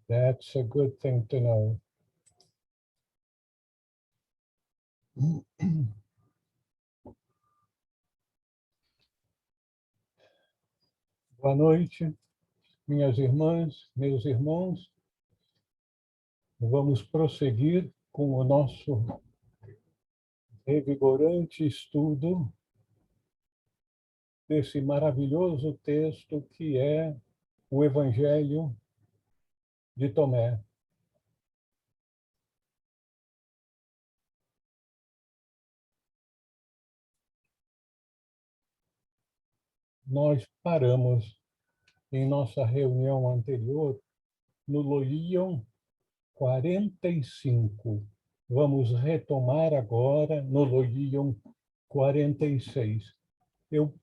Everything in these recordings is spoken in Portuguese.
That's a good thing to know. Boa noite, minhas irmãs, meus irmãos. Vamos prosseguir com o nosso revigorante estudo desse maravilhoso texto que é o Evangelho de Tomé. Nós paramos em nossa reunião anterior no Loion 45. Vamos retomar agora no Loion 46. Eu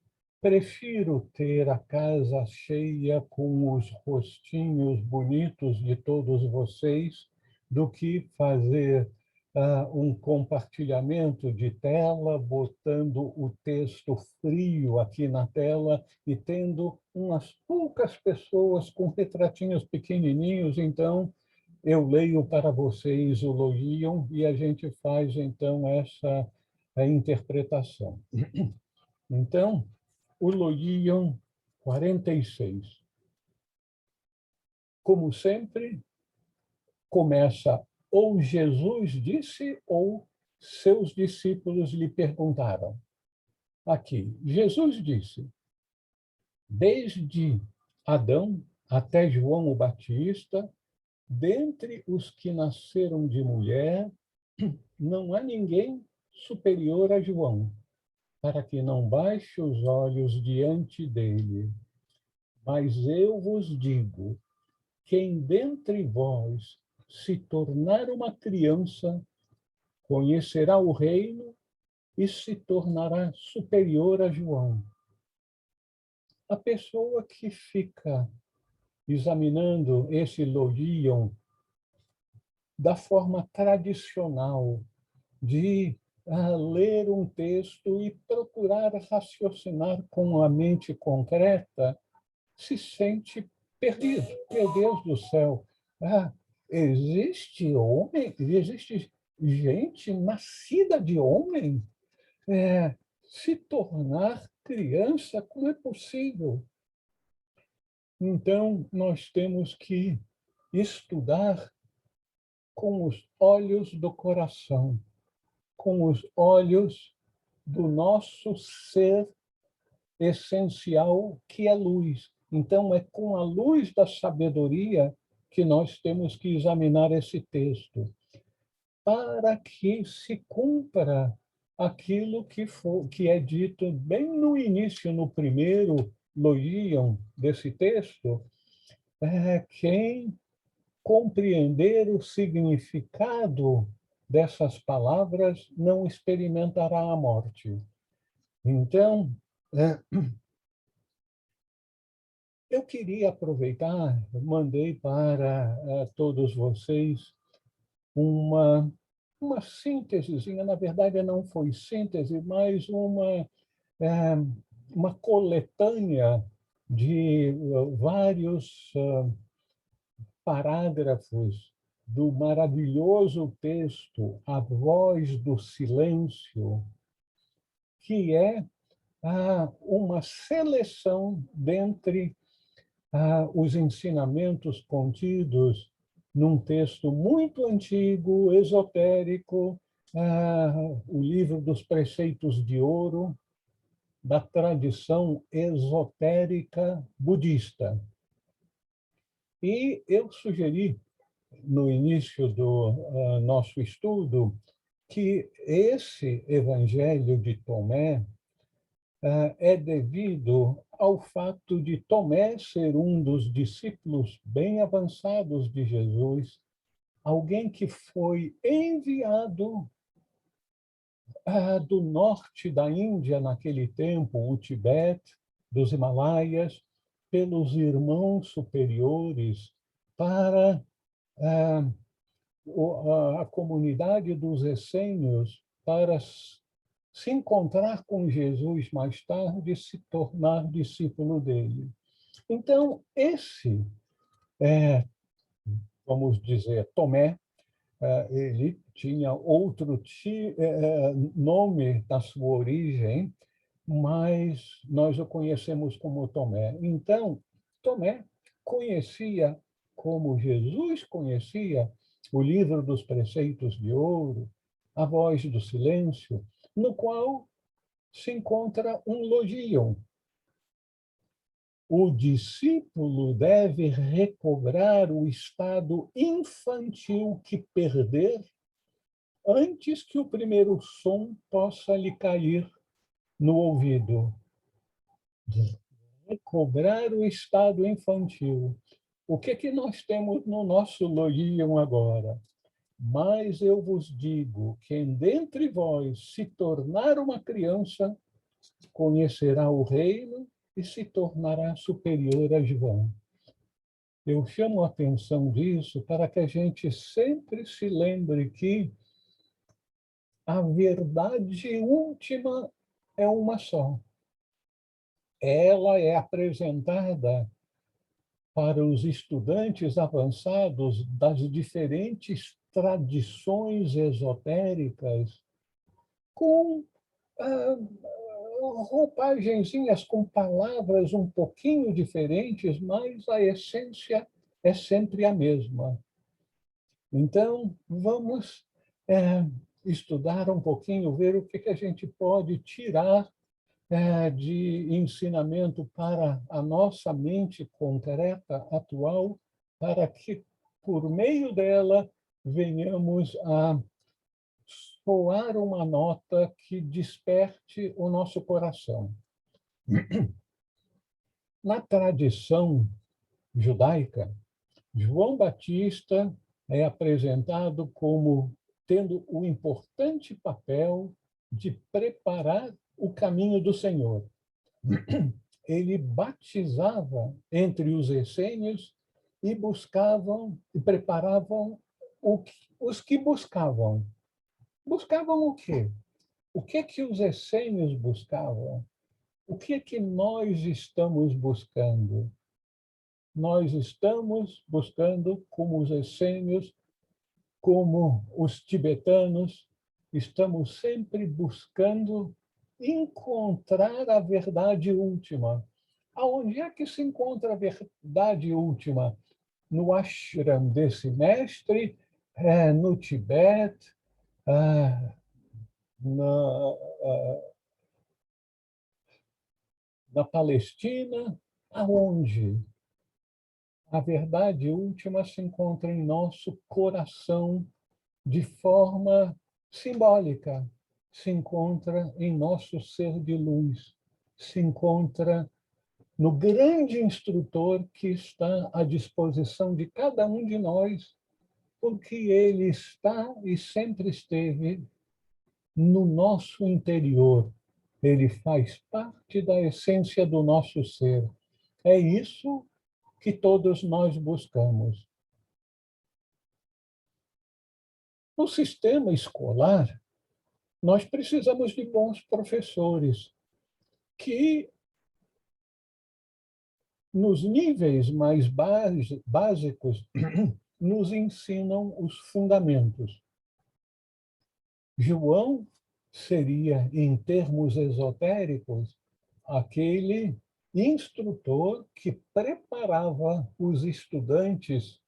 prefiro ter a casa cheia com os rostinhos bonitos de todos vocês do que fazer um compartilhamento de tela, botando o texto frio aqui na tela e tendo umas poucas pessoas com retratinhos pequenininhos. Então, eu leio para vocês o Loion e a gente faz, então, essa interpretação. Então, o Loion 46. Como sempre, começa ou Jesus disse ou seus discípulos lhe perguntaram. Aqui, Jesus disse, desde Adão até João o Batista, dentre os que nasceram de mulher, não há ninguém superior a João, para que não baixe os olhos diante dele. Mas eu vos digo, quem dentre vós se tornar uma criança, conhecerá o reino e se tornará superior a João. A pessoa que fica examinando esse Loion da forma tradicional de ler um texto e procurar raciocinar com a mente concreta, se sente perdido. Meu Deus do céu, existe homem, existe gente nascida de homem se tornar criança, como é possível? Então, nós temos que estudar com os olhos do coração, com os olhos do nosso ser essencial, que é luz. Então, é com a luz da sabedoria que nós temos que examinar esse texto, para que se cumpra aquilo que é dito bem no início, no primeiro Loion desse texto, quem compreender o significado dessas palavras não experimentará a morte. Então, eu queria aproveitar, mandei para todos vocês uma síntesezinha, na verdade não foi síntese, mas uma coletânea de vários parágrafos do maravilhoso texto A Voz do Silêncio, que é uma seleção dentre os ensinamentos contidos num texto muito antigo, esotérico, o livro dos Preceitos de Ouro, da tradição esotérica budista. E eu sugeri, no início do nosso estudo, que esse Evangelho de Tomé é devido ao fato de Tomé ser um dos discípulos bem avançados de Jesus, alguém que foi enviado do norte da Índia naquele tempo, o Tibete, dos Himalaias, pelos irmãos superiores para a comunidade dos essênios, para se encontrar com Jesus mais tarde e se tornar discípulo dele. Então, esse vamos dizer, Tomé, ele tinha outro nome na sua origem, mas nós o conhecemos como Tomé. Então, Tomé conhecia, como Jesus conhecia, o livro dos preceitos de ouro, a voz do silêncio, no qual se encontra um logion. O discípulo deve recobrar o estado infantil que perder antes que o primeiro som possa lhe cair no ouvido. Recobrar o estado infantil. O que nós temos no nosso logion agora? Mas eu vos digo, quem dentre vós se tornar uma criança, conhecerá o reino e se tornará superior a João. Eu chamo a atenção disso para que a gente sempre se lembre que a verdade última é uma só. Ela é apresentada para os estudantes avançados das diferentes tradições esotéricas com roupagenzinhas, com palavras um pouquinho diferentes, mas a essência é sempre a mesma. Então, vamos estudar um pouquinho, ver o que a gente pode tirar de ensinamento para a nossa mente concreta, atual, para que, por meio dela, venhamos a soar uma nota que desperte o nosso coração. Na tradição judaica, João Batista é apresentado como tendo o importante papel de preparar o caminho do Senhor. Ele batizava entre os essênios e buscavam e preparavam os que buscavam. Buscavam o quê? O que os essênios buscavam? O que nós estamos buscando? Nós estamos buscando, como os essênios, como os tibetanos, estamos sempre buscando encontrar a verdade última. Aonde é que se encontra a verdade última? No ashram desse mestre, no Tibete, na Palestina, aonde? A verdade última se encontra em nosso coração de forma simbólica, se encontra em nosso ser de luz, se encontra no grande instrutor que está à disposição de cada um de nós, porque ele está e sempre esteve no nosso interior. Ele faz parte da essência do nosso ser. É isso que todos nós buscamos. No sistema escolar, nós precisamos de bons professores que, nos níveis mais básicos, nos ensinam os fundamentos. João seria, em termos esotéricos, aquele instrutor que preparava os estudantes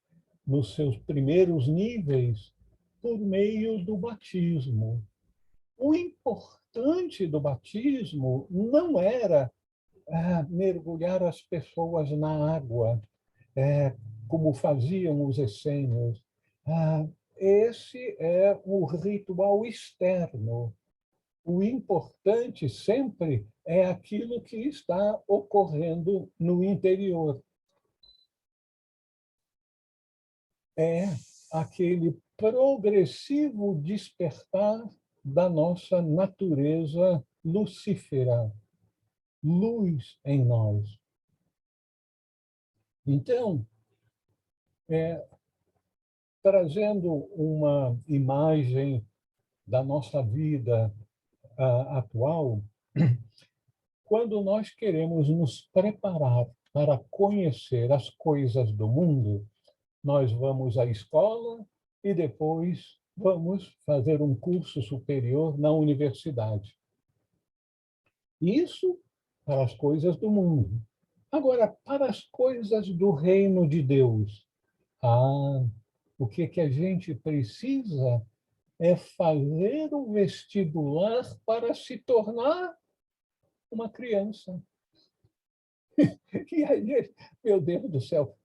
nos seus primeiros níveis por meio do batismo. O importante do batismo não era mergulhar as pessoas na água, como faziam os essênios. Esse é o ritual externo. O importante sempre é aquilo que está ocorrendo no interior. É aquele progressivo despertar da nossa natureza lucífera, luz em nós. Então, trazendo uma imagem da nossa vida atual, quando nós queremos nos preparar para conhecer as coisas do mundo, nós vamos à escola e depois vamos fazer um curso superior na universidade. Isso para as coisas do mundo. Agora, para as coisas do reino de Deus, o que a gente precisa é fazer o vestibular para se tornar uma criança. E aí, meu Deus do céu,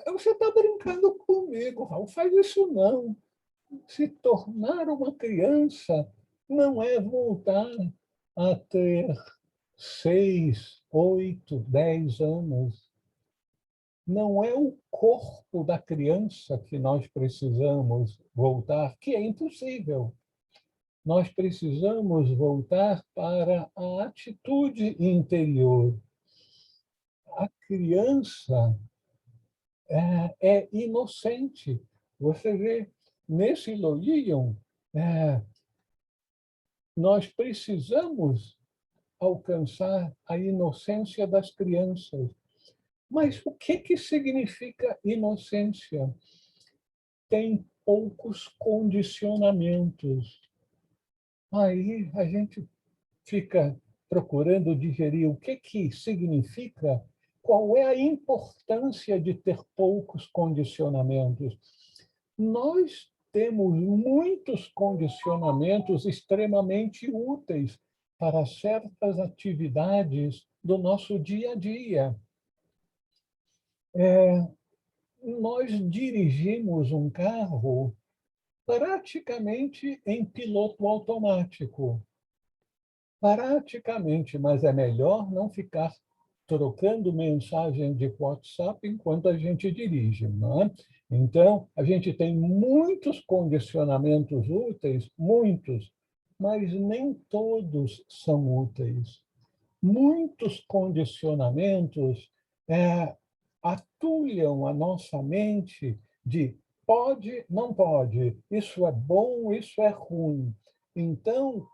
você está brincando comigo, Raul, faz isso não. Se tornar uma criança não é voltar a ter 6, 8, 10 anos. Não é o corpo da criança que nós precisamos voltar, que é impossível. Nós precisamos voltar para a atitude interior. A criança é inocente. Você vê, nesse Lolion, nós precisamos alcançar a inocência das crianças. Mas o que significa inocência? Tem poucos condicionamentos. Aí a gente fica procurando digerir o que significa, qual é a importância de ter poucos condicionamentos. Nós temos muitos condicionamentos extremamente úteis para certas atividades do nosso dia a dia. Nós dirigimos um carro praticamente em piloto automático. Praticamente, mas é melhor não ficar trocando mensagem de WhatsApp enquanto a gente dirige, não é? Então, a gente tem muitos condicionamentos úteis, muitos, mas nem todos são úteis. Muitos condicionamentos atulham a nossa mente de pode, não pode, isso é bom, isso é ruim. Então,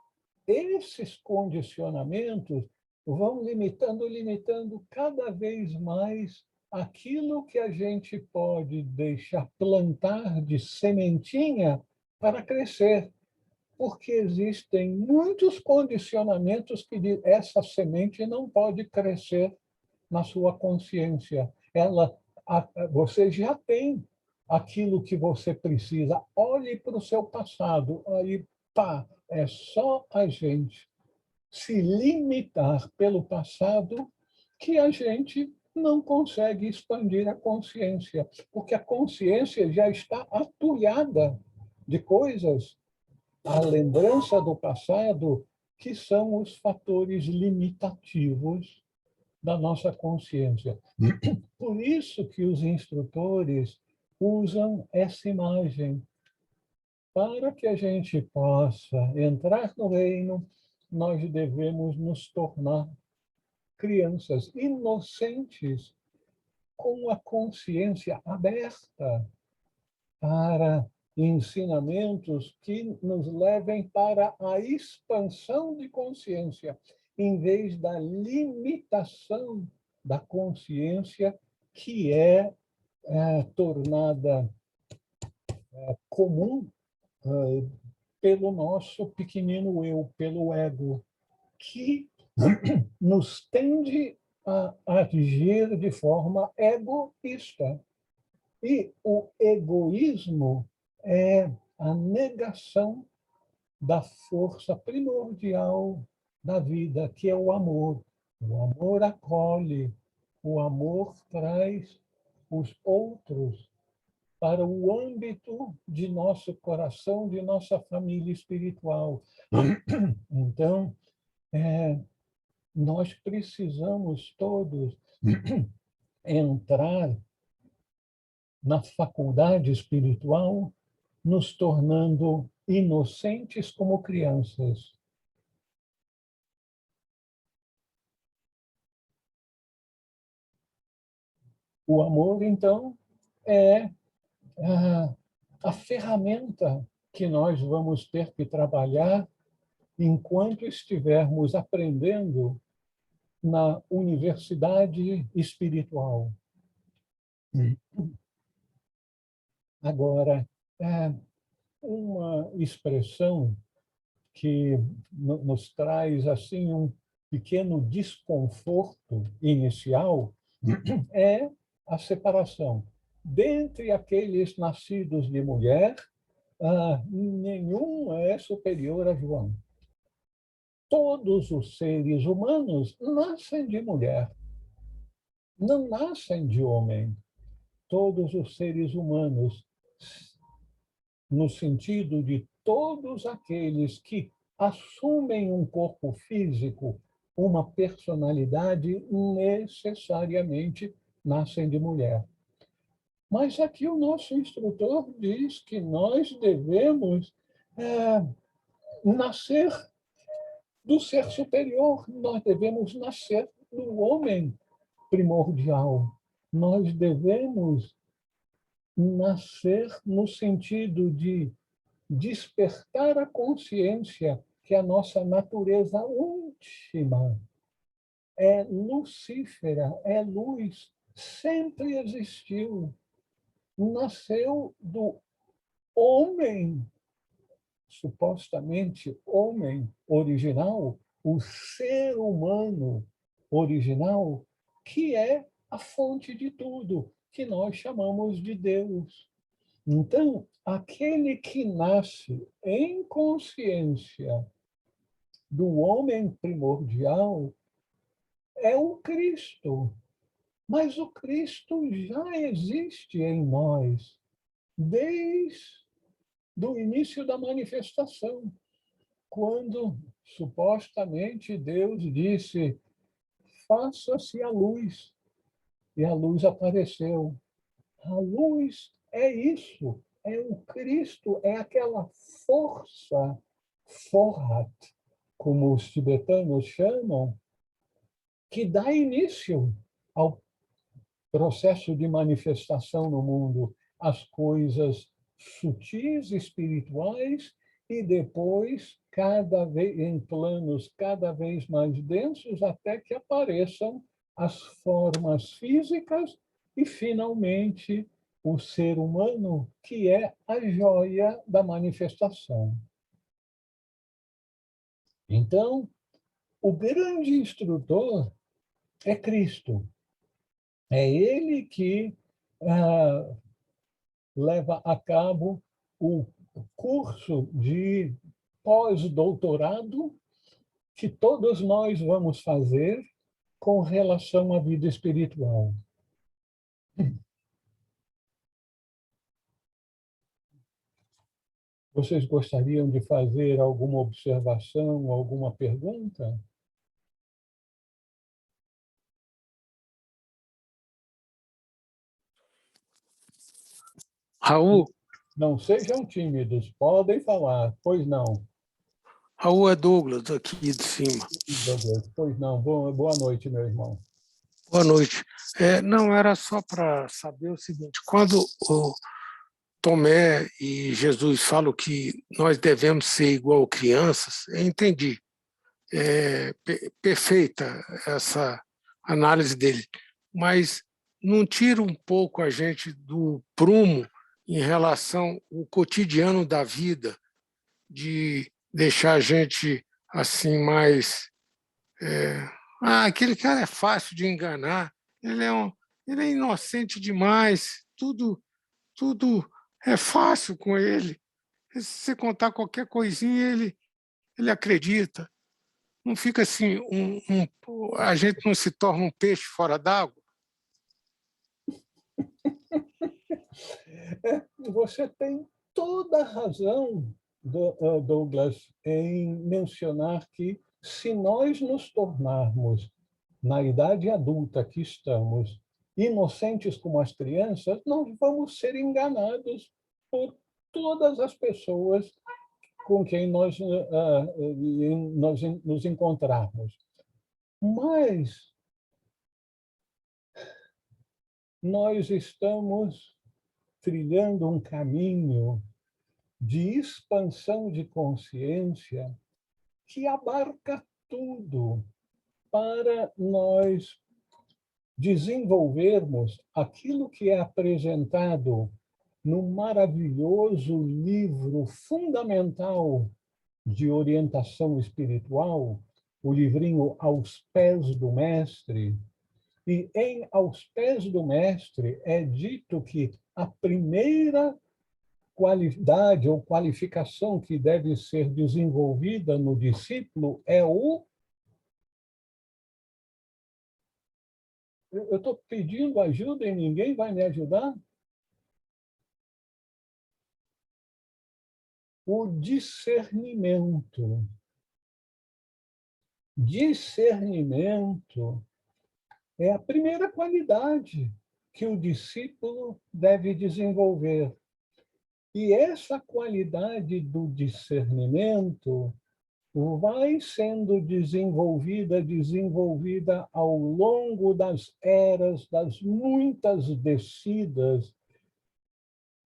esses condicionamentos vão limitando cada vez mais aquilo que a gente pode deixar plantar de sementinha para crescer, porque existem muitos condicionamentos que dizem essa semente não pode crescer na sua consciência. Você já tem aquilo que você precisa. Olhe para o seu passado, aí pá, é só a gente se limitar pelo passado que a gente não consegue expandir a consciência, porque a consciência já está atulhada de coisas, a lembrança do passado, que são os fatores limitativos da nossa consciência. Por isso que os instrutores usam essa imagem. Para que a gente possa entrar no reino, nós devemos nos tornar crianças inocentes, com a consciência aberta para ensinamentos que nos levem para a expansão de consciência, em vez da limitação da consciência que é tornada comum pelo nosso pequenino eu, pelo ego, que nos tende a agir de forma egoísta. E o egoísmo é a negação da força primordial da vida, que é o amor. O amor acolhe, o amor traz os outros para o âmbito de nosso coração, de nossa família espiritual. Então, nós precisamos todos entrar na faculdade espiritual, nos tornando inocentes como crianças. O amor, então, é a ferramenta que nós vamos ter que trabalhar enquanto estivermos aprendendo na universidade espiritual. Agora, uma expressão que nos traz assim um pequeno desconforto inicial é a separação. Dentre aqueles nascidos de mulher, nenhum é superior a João. Todos os seres humanos nascem de mulher, não nascem de homem. Todos os seres humanos, no sentido de todos aqueles que assumem um corpo físico, uma personalidade, necessariamente nascem de mulher. Mas aqui o nosso instrutor diz que nós devemos nascer do ser superior, nós devemos nascer do homem primordial. Nós devemos nascer no sentido de despertar a consciência que a nossa natureza última é lucífera, é luz, sempre existiu. Nasceu do homem, supostamente homem original, o ser humano original, que é a fonte de tudo, que nós chamamos de Deus. Então, aquele que nasce em consciência do homem primordial é o Cristo. Mas o Cristo já existe em nós desde o início da manifestação, quando supostamente Deus disse: faça-se a luz, e a luz apareceu. A luz é isso, é o Cristo, é aquela força, forrat, como os tibetanos chamam, que dá início ao processo de manifestação no mundo, as coisas sutis, espirituais, e depois, cada vez em planos cada vez mais densos, até que apareçam as formas físicas e, finalmente, o ser humano, que é a joia da manifestação. Então, o grande instrutor é Cristo. É ele que leva a cabo o curso de pós-doutorado que todos nós vamos fazer com relação à vida espiritual. Vocês gostariam de fazer alguma observação, alguma pergunta? Raul, Não sejam tímidos, podem falar. Pois não. Raul é Douglas, aqui de cima. Douglas, pois não. Boa noite, meu irmão. Boa noite. Não, era só para saber o seguinte, quando o Tomé e Jesus falam que nós devemos ser igual crianças, eu entendi. Perfeita essa análise dele, mas não tira um pouco a gente do prumo em relação ao cotidiano da vida, de deixar a gente assim mais aquele cara é fácil de enganar, ele é inocente demais, tudo é fácil com ele. Se você contar qualquer coisinha, ele acredita. Não fica assim, a gente não se torna um peixe fora d'água? Você tem toda a razão, Douglas, em mencionar que se nós nos tornarmos, na idade adulta que estamos, inocentes como as crianças, nós vamos ser enganados por todas as pessoas com quem nós nos encontrarmos. Mas nós estamos trilhando um caminho de expansão de consciência que abarca tudo para nós desenvolvermos aquilo que é apresentado no maravilhoso livro fundamental de orientação espiritual, o livrinho Aos Pés do Mestre. E em Aos Pés do Mestre é dito que a primeira qualidade ou qualificação que deve ser desenvolvida no discípulo é o... Eu estou pedindo ajuda e ninguém vai me ajudar? O discernimento. Discernimento é a primeira qualidade que o discípulo deve desenvolver. E essa qualidade do discernimento vai sendo desenvolvida ao longo das eras, das muitas descidas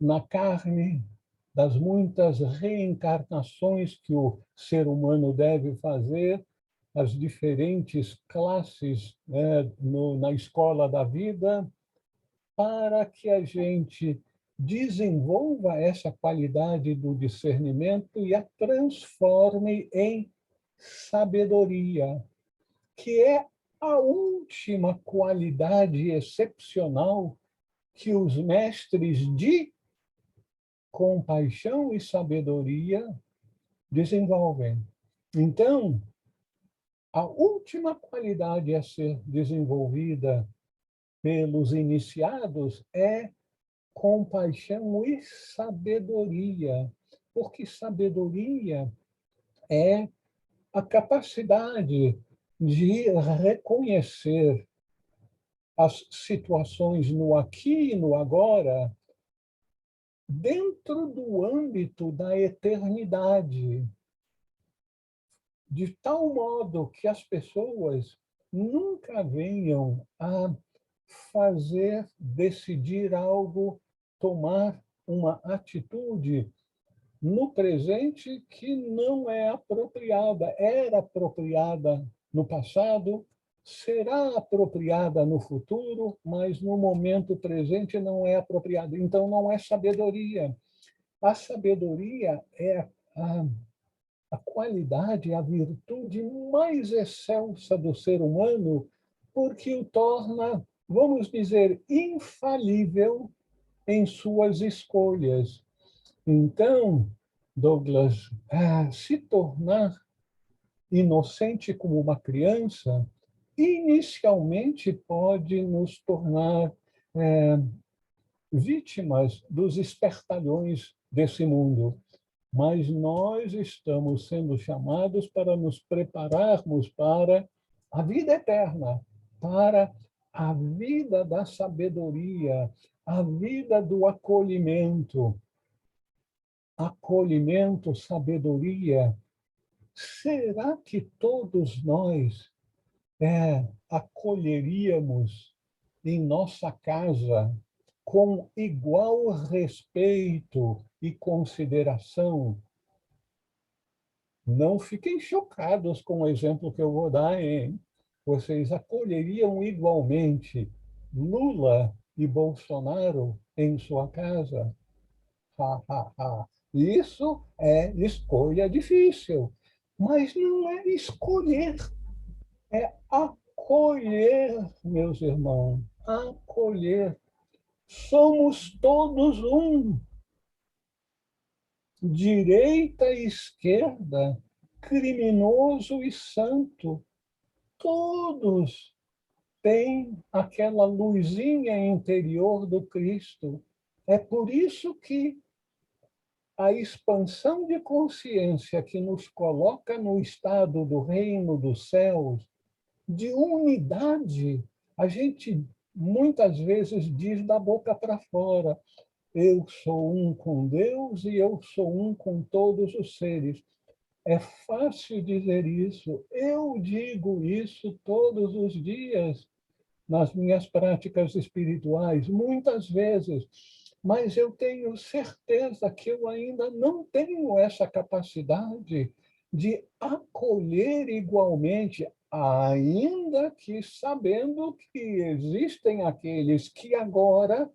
na carne, das muitas reencarnações que o ser humano deve fazer, as diferentes classes, né, na escola da vida, para que a gente desenvolva essa qualidade do discernimento e a transforme em sabedoria, que é a última qualidade excepcional que os mestres de compaixão e sabedoria desenvolvem. Então, a última qualidade a ser desenvolvida pelos iniciados é compaixão e sabedoria, porque sabedoria é a capacidade de reconhecer as situações no aqui e no agora dentro do âmbito da eternidade, de tal modo que as pessoas nunca venham a decidir algo, tomar uma atitude no presente que não é apropriada. Era apropriada no passado, será apropriada no futuro, mas no momento presente não é apropriada. Então, não é sabedoria. A sabedoria é a qualidade, a virtude mais excelsa do ser humano, porque o torna, vamos dizer, infalível em suas escolhas. Então, Douglas, se tornar inocente como uma criança, inicialmente pode nos tornar vítimas dos espertalhões desse mundo. Mas nós estamos sendo chamados para nos prepararmos para a vida eterna, para a vida da sabedoria, a vida do acolhimento. Acolhimento, sabedoria. Será que todos nós acolheríamos em nossa casa com igual respeito e consideração? Não fiquem chocados com o exemplo que eu vou dar, hein? Vocês acolheriam igualmente Lula e Bolsonaro em sua casa? Ha, ha, ha. Isso é escolha difícil, mas não é escolher, é acolher, meus irmãos, acolher. Somos todos um, direita e esquerda, criminoso e santo. Todos têm aquela luzinha interior do Cristo. É por isso que a expansão de consciência que nos coloca no estado do reino dos céus, de unidade, a gente muitas vezes diz da boca para fora: eu sou um com Deus e eu sou um com todos os seres. É fácil dizer isso. Eu digo isso todos os dias nas minhas práticas espirituais, muitas vezes, mas eu tenho certeza que eu ainda não tenho essa capacidade de acolher igualmente, ainda que sabendo que existem aqueles que agora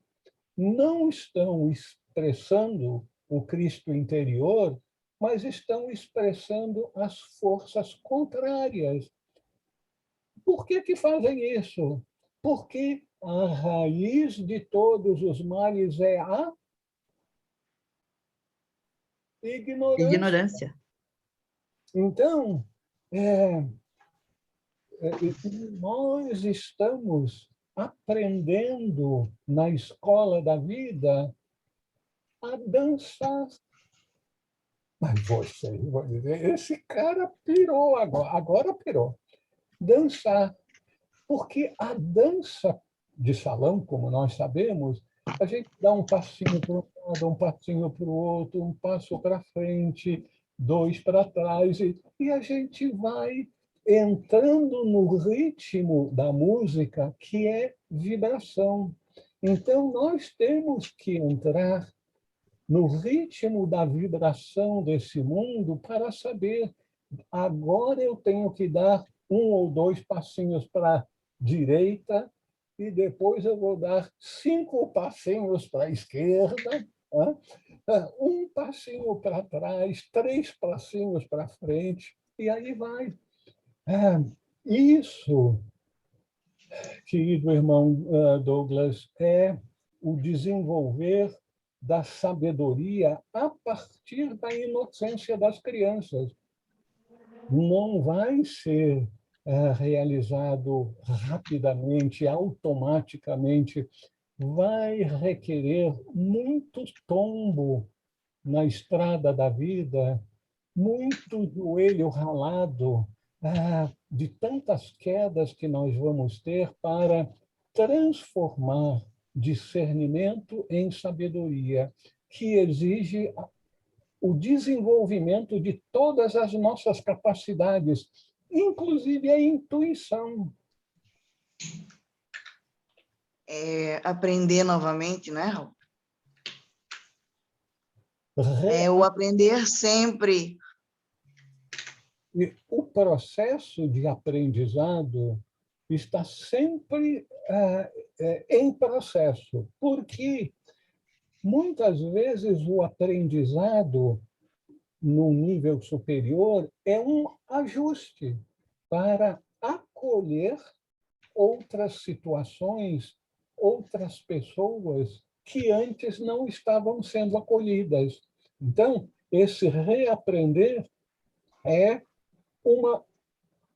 não estão expressando o Cristo interior, mas estão expressando as forças contrárias. Por que que fazem isso? Porque a raiz de todos os males é a ignorância. Ignorância. Então, nós estamos aprendendo na escola da vida a dançar. Mas você, vou dizer, esse cara pirou agora pirou. Dançar. Porque a dança de salão, como nós sabemos, a gente dá um passinho para um lado, um passinho para o outro, um passo para frente, dois para trás, e a gente vai entrando no ritmo da música, que é vibração. Então, nós temos que entrar no ritmo da vibração desse mundo para saber, agora eu tenho que dar um ou dois passinhos para a direita e depois eu vou dar 5 passinhos para a esquerda, um passinho para trás, 3 passinhos para frente, e aí vai. Isso, querido irmão Douglas, é o desenvolver da sabedoria a partir da inocência das crianças. Não vai ser realizado rapidamente, automaticamente, vai requerer muito tombo na estrada da vida, muito joelho ralado, de tantas quedas que nós vamos ter para transformar discernimento em sabedoria, que exige o desenvolvimento de todas as nossas capacidades, inclusive a intuição. Aprender novamente, né, Raul? O aprender sempre. E o processo de aprendizado está sempre em processo, porque muitas vezes o aprendizado num nível superior é um ajuste para acolher outras situações, outras pessoas que antes não estavam sendo acolhidas. Então, esse reaprender é uma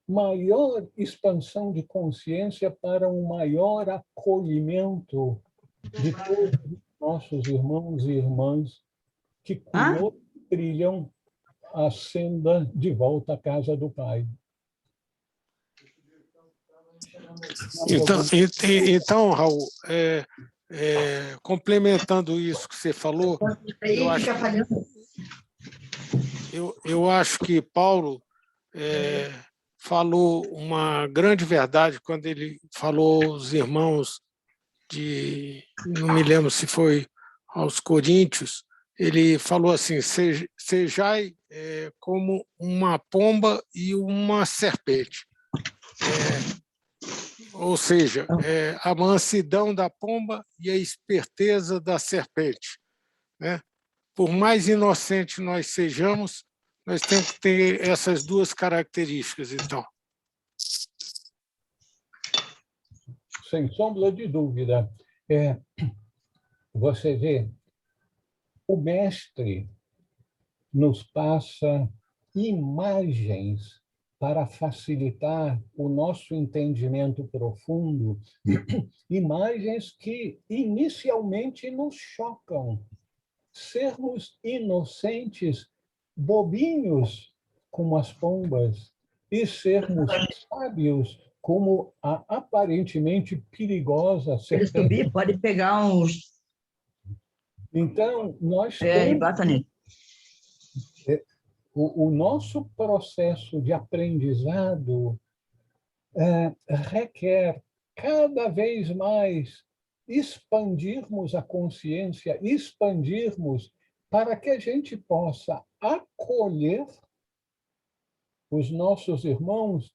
maior expansão de consciência para um maior acolhimento de todos os nossos irmãos e irmãs que conosco trilham a senda de volta à casa do Pai. Então Raul, complementando isso que você falou, eu acho que Paulo falou uma grande verdade quando ele falou aos irmãos não me lembro se foi aos Coríntios, ele falou assim: sejai como uma pomba e uma serpente. Ou seja, a mansidão da pomba e a esperteza da serpente, né? Por mais inocente nós sejamos, nós temos que ter essas duas características, então. Sem sombra de dúvida. Você vê, o mestre nos passa imagens para facilitar o nosso entendimento profundo, imagens que inicialmente nos chocam. Sermos inocentes, bobinhos como as pombas, e sermos sábios como a aparentemente perigosa serpente. Pode pegar uns... Então, nós temos... O nosso processo de aprendizado requer cada vez mais expandirmos a consciência, expandirmos para que a gente possa acolher os nossos irmãos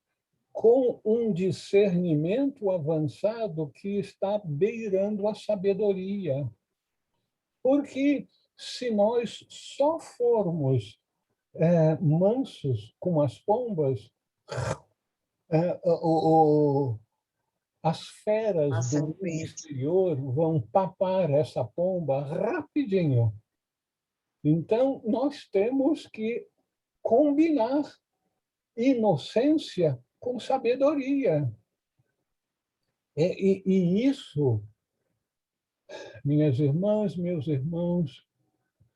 com um discernimento avançado que está beirando a sabedoria. Porque se nós só formos mansos como as pombas, as feras A do mundo serpente. exterior vão papar essa pomba rapidinho. Então, nós temos que combinar inocência com sabedoria. E isso, minhas irmãs, meus irmãos,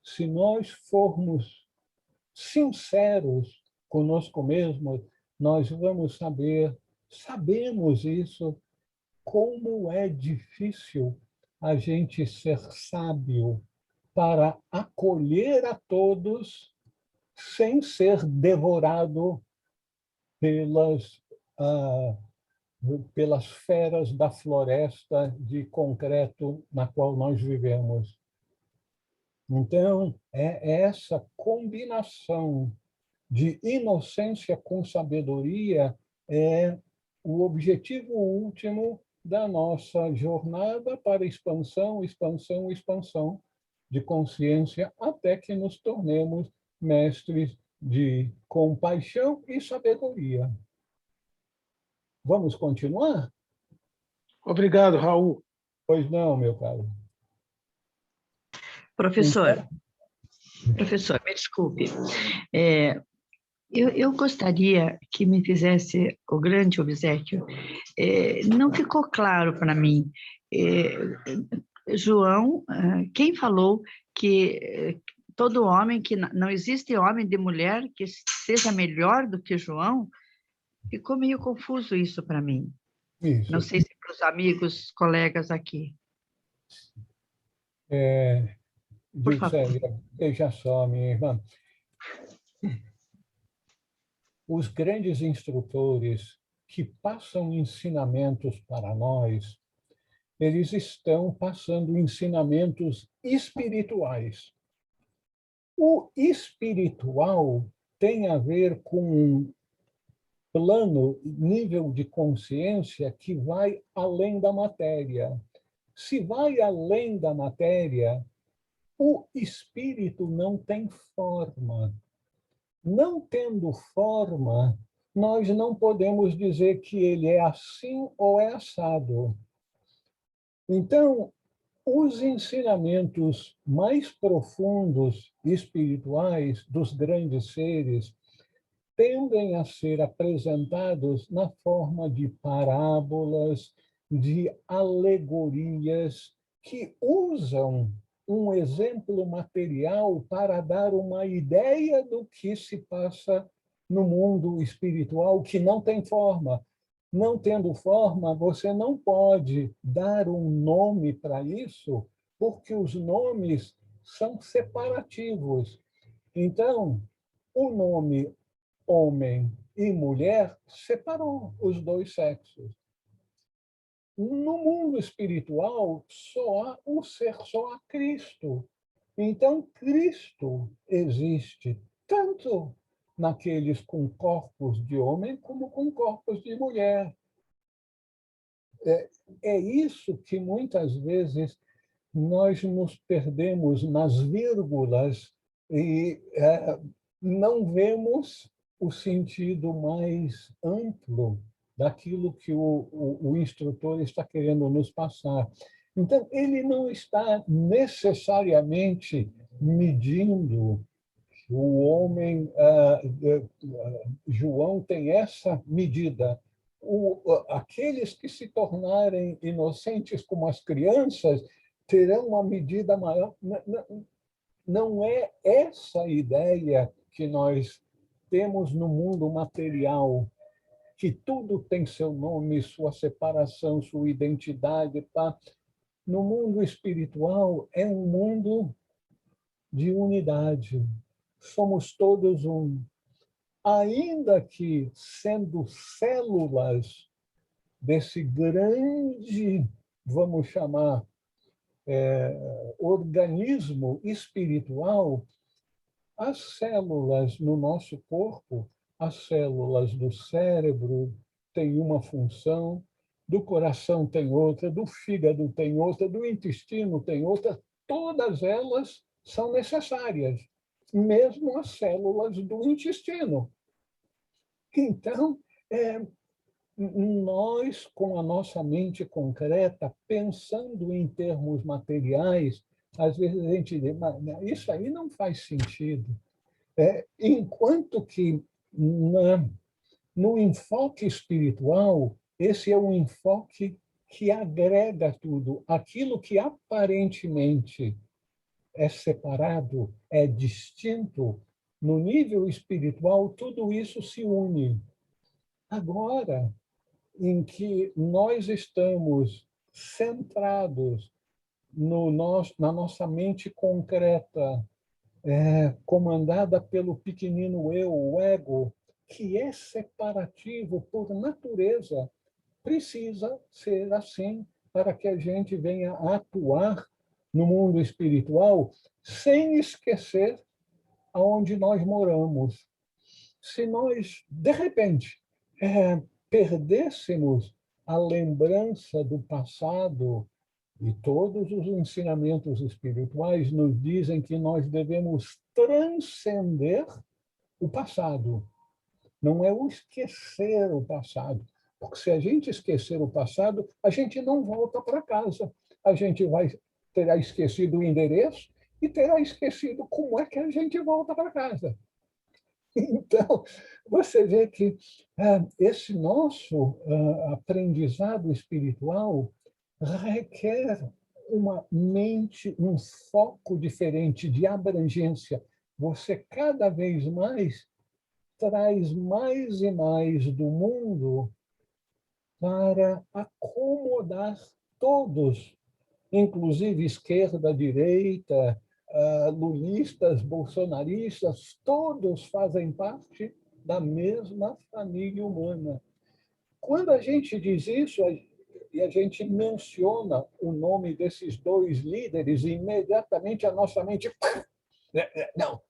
se nós formos sinceros conosco mesmos, nós vamos saber, sabemos isso, como é difícil a gente ser sábio para acolher a todos sem ser devorado pelas, pelas feras da floresta de concreto na qual nós vivemos. Então, é essa combinação de inocência com sabedoria é o objetivo último da nossa jornada para expansão, expansão, expansão de consciência, até que nos tornemos mestres de compaixão e sabedoria. Vamos continuar? Obrigado, Raul. Pois não, meu caro. Professor, me desculpe. Eu gostaria que me fizesse o grande obséquio. Não ficou claro para mim. João, quem falou que todo homem, que não existe homem de mulher que seja melhor do que João? Ficou meio confuso isso para mim. Isso. Não sei se para os amigos, colegas aqui. Por favor. Veja só, minha irmã. Os grandes instrutores que passam ensinamentos para nós, eles estão passando ensinamentos espirituais. O espiritual tem a ver com um plano, nível de consciência que vai além da matéria. Se vai além da matéria, o espírito não tem forma. Não tendo forma, nós não podemos dizer que ele é assim ou é assado. Então, os ensinamentos mais profundos espirituais dos grandes seres tendem a ser apresentados na forma de parábolas, de alegorias que usam um exemplo material para dar uma ideia do que se passa no mundo espiritual que não tem forma. Não tendo forma, você não pode dar um nome para isso, porque os nomes são separativos. Então, o nome homem e mulher separou os dois sexos. No mundo espiritual, só há um ser, só há Cristo. Então, Cristo existe tanto naqueles com corpos de homem como com corpos de mulher. É isso que muitas vezes nós nos perdemos nas vírgulas e não vemos o sentido mais amplo daquilo que o instrutor está querendo nos passar. Então, ele não está necessariamente medindo. O homem, João tem essa medida. Aqueles que se tornarem inocentes como as crianças terão uma medida maior. Não é essa a ideia que nós temos no mundo material, que tudo tem seu nome, sua separação, sua identidade. Tá? No mundo espiritual, é um mundo de unidade. Somos todos um. Ainda que sendo células desse grande, vamos chamar, organismo espiritual, as células no nosso corpo, as células do cérebro têm uma função, do coração tem outra, do fígado tem outra, do intestino tem outra, todas elas são necessárias, mesmo as células do intestino. Então, nós, com a nossa mente concreta, pensando em termos materiais, às vezes a gente diz, mas isso aí não faz sentido. Enquanto que no enfoque espiritual, esse é um enfoque que agrega tudo. Aquilo que aparentemente é separado, é distinto, no nível espiritual, tudo isso se une. Agora, em que nós estamos centrados na nossa mente concreta, comandada pelo pequenino eu, o ego, que é separativo por natureza, precisa ser assim para que a gente venha a atuar no mundo espiritual sem esquecer aonde nós moramos. Se nós, de repente, perdêssemos a lembrança do passado, e todos os ensinamentos espirituais nos dizem que nós devemos transcender o passado. Não é o esquecer o passado, porque se a gente esquecer o passado, a gente não volta para casa. A gente terá esquecido o endereço e terá esquecido como é que a gente volta para casa. Então, você vê que esse nosso aprendizado espiritual requer uma mente, um foco diferente de abrangência. Você cada vez mais traz mais e mais do mundo para acomodar todos, inclusive esquerda, direita, lulistas, bolsonaristas, todos fazem parte da mesma família humana. Quando a gente diz isso, e a gente menciona o nome desses dois líderes, imediatamente a nossa mente... Não,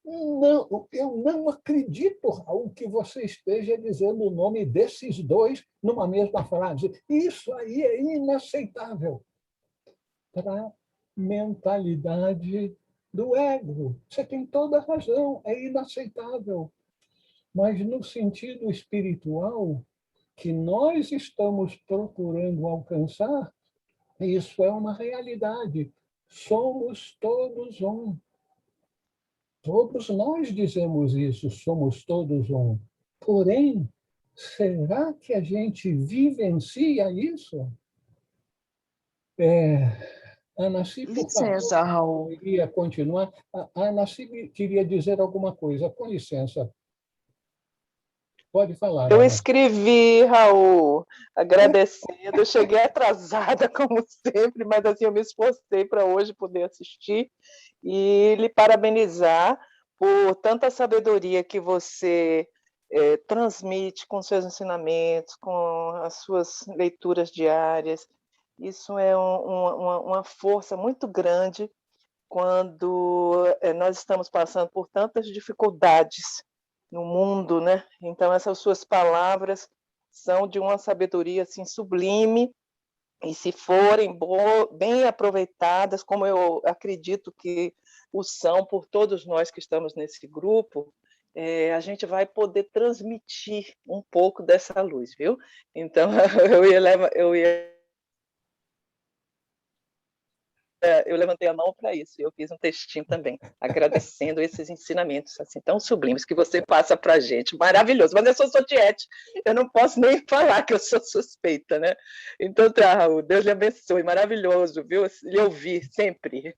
eu não acredito, Raul, que você esteja dizendo o nome desses dois numa mesma frase. Isso aí é inaceitável para a mentalidade do ego. Você tem toda a razão, é inaceitável. Mas no sentido espiritual que nós estamos procurando alcançar, isso é uma realidade. Somos todos um. Todos nós dizemos isso, somos todos um. Porém, será que a gente vivencia isso? Ana Cib, por favor, Licença, Raul. queria continuar. A Ana Cib queria dizer alguma coisa. Com licença. Pode falar, Eu Ana. escrevi, Raul, agradecendo. Eu cheguei atrasada, como sempre, mas assim, eu me esforcei para hoje poder assistir e lhe parabenizar por tanta sabedoria que você transmite com seus ensinamentos, com as suas leituras diárias. Isso é uma força muito grande quando nós estamos passando por tantas dificuldades no mundo, né? Então essas suas palavras são de uma sabedoria assim sublime, e se forem bem aproveitadas, como eu acredito que o são por todos nós que estamos nesse grupo, a gente vai poder transmitir um pouco dessa luz, viu? Então eu levantei a mão para isso, eu fiz um textinho também, agradecendo esses ensinamentos assim tão sublimes que você passa para a gente, maravilhoso, mas eu sou sotiete, eu não posso nem falar que eu sou suspeita, né? Então tá, Raul, Deus lhe abençoe, maravilhoso, viu? Lhe ouvir sempre,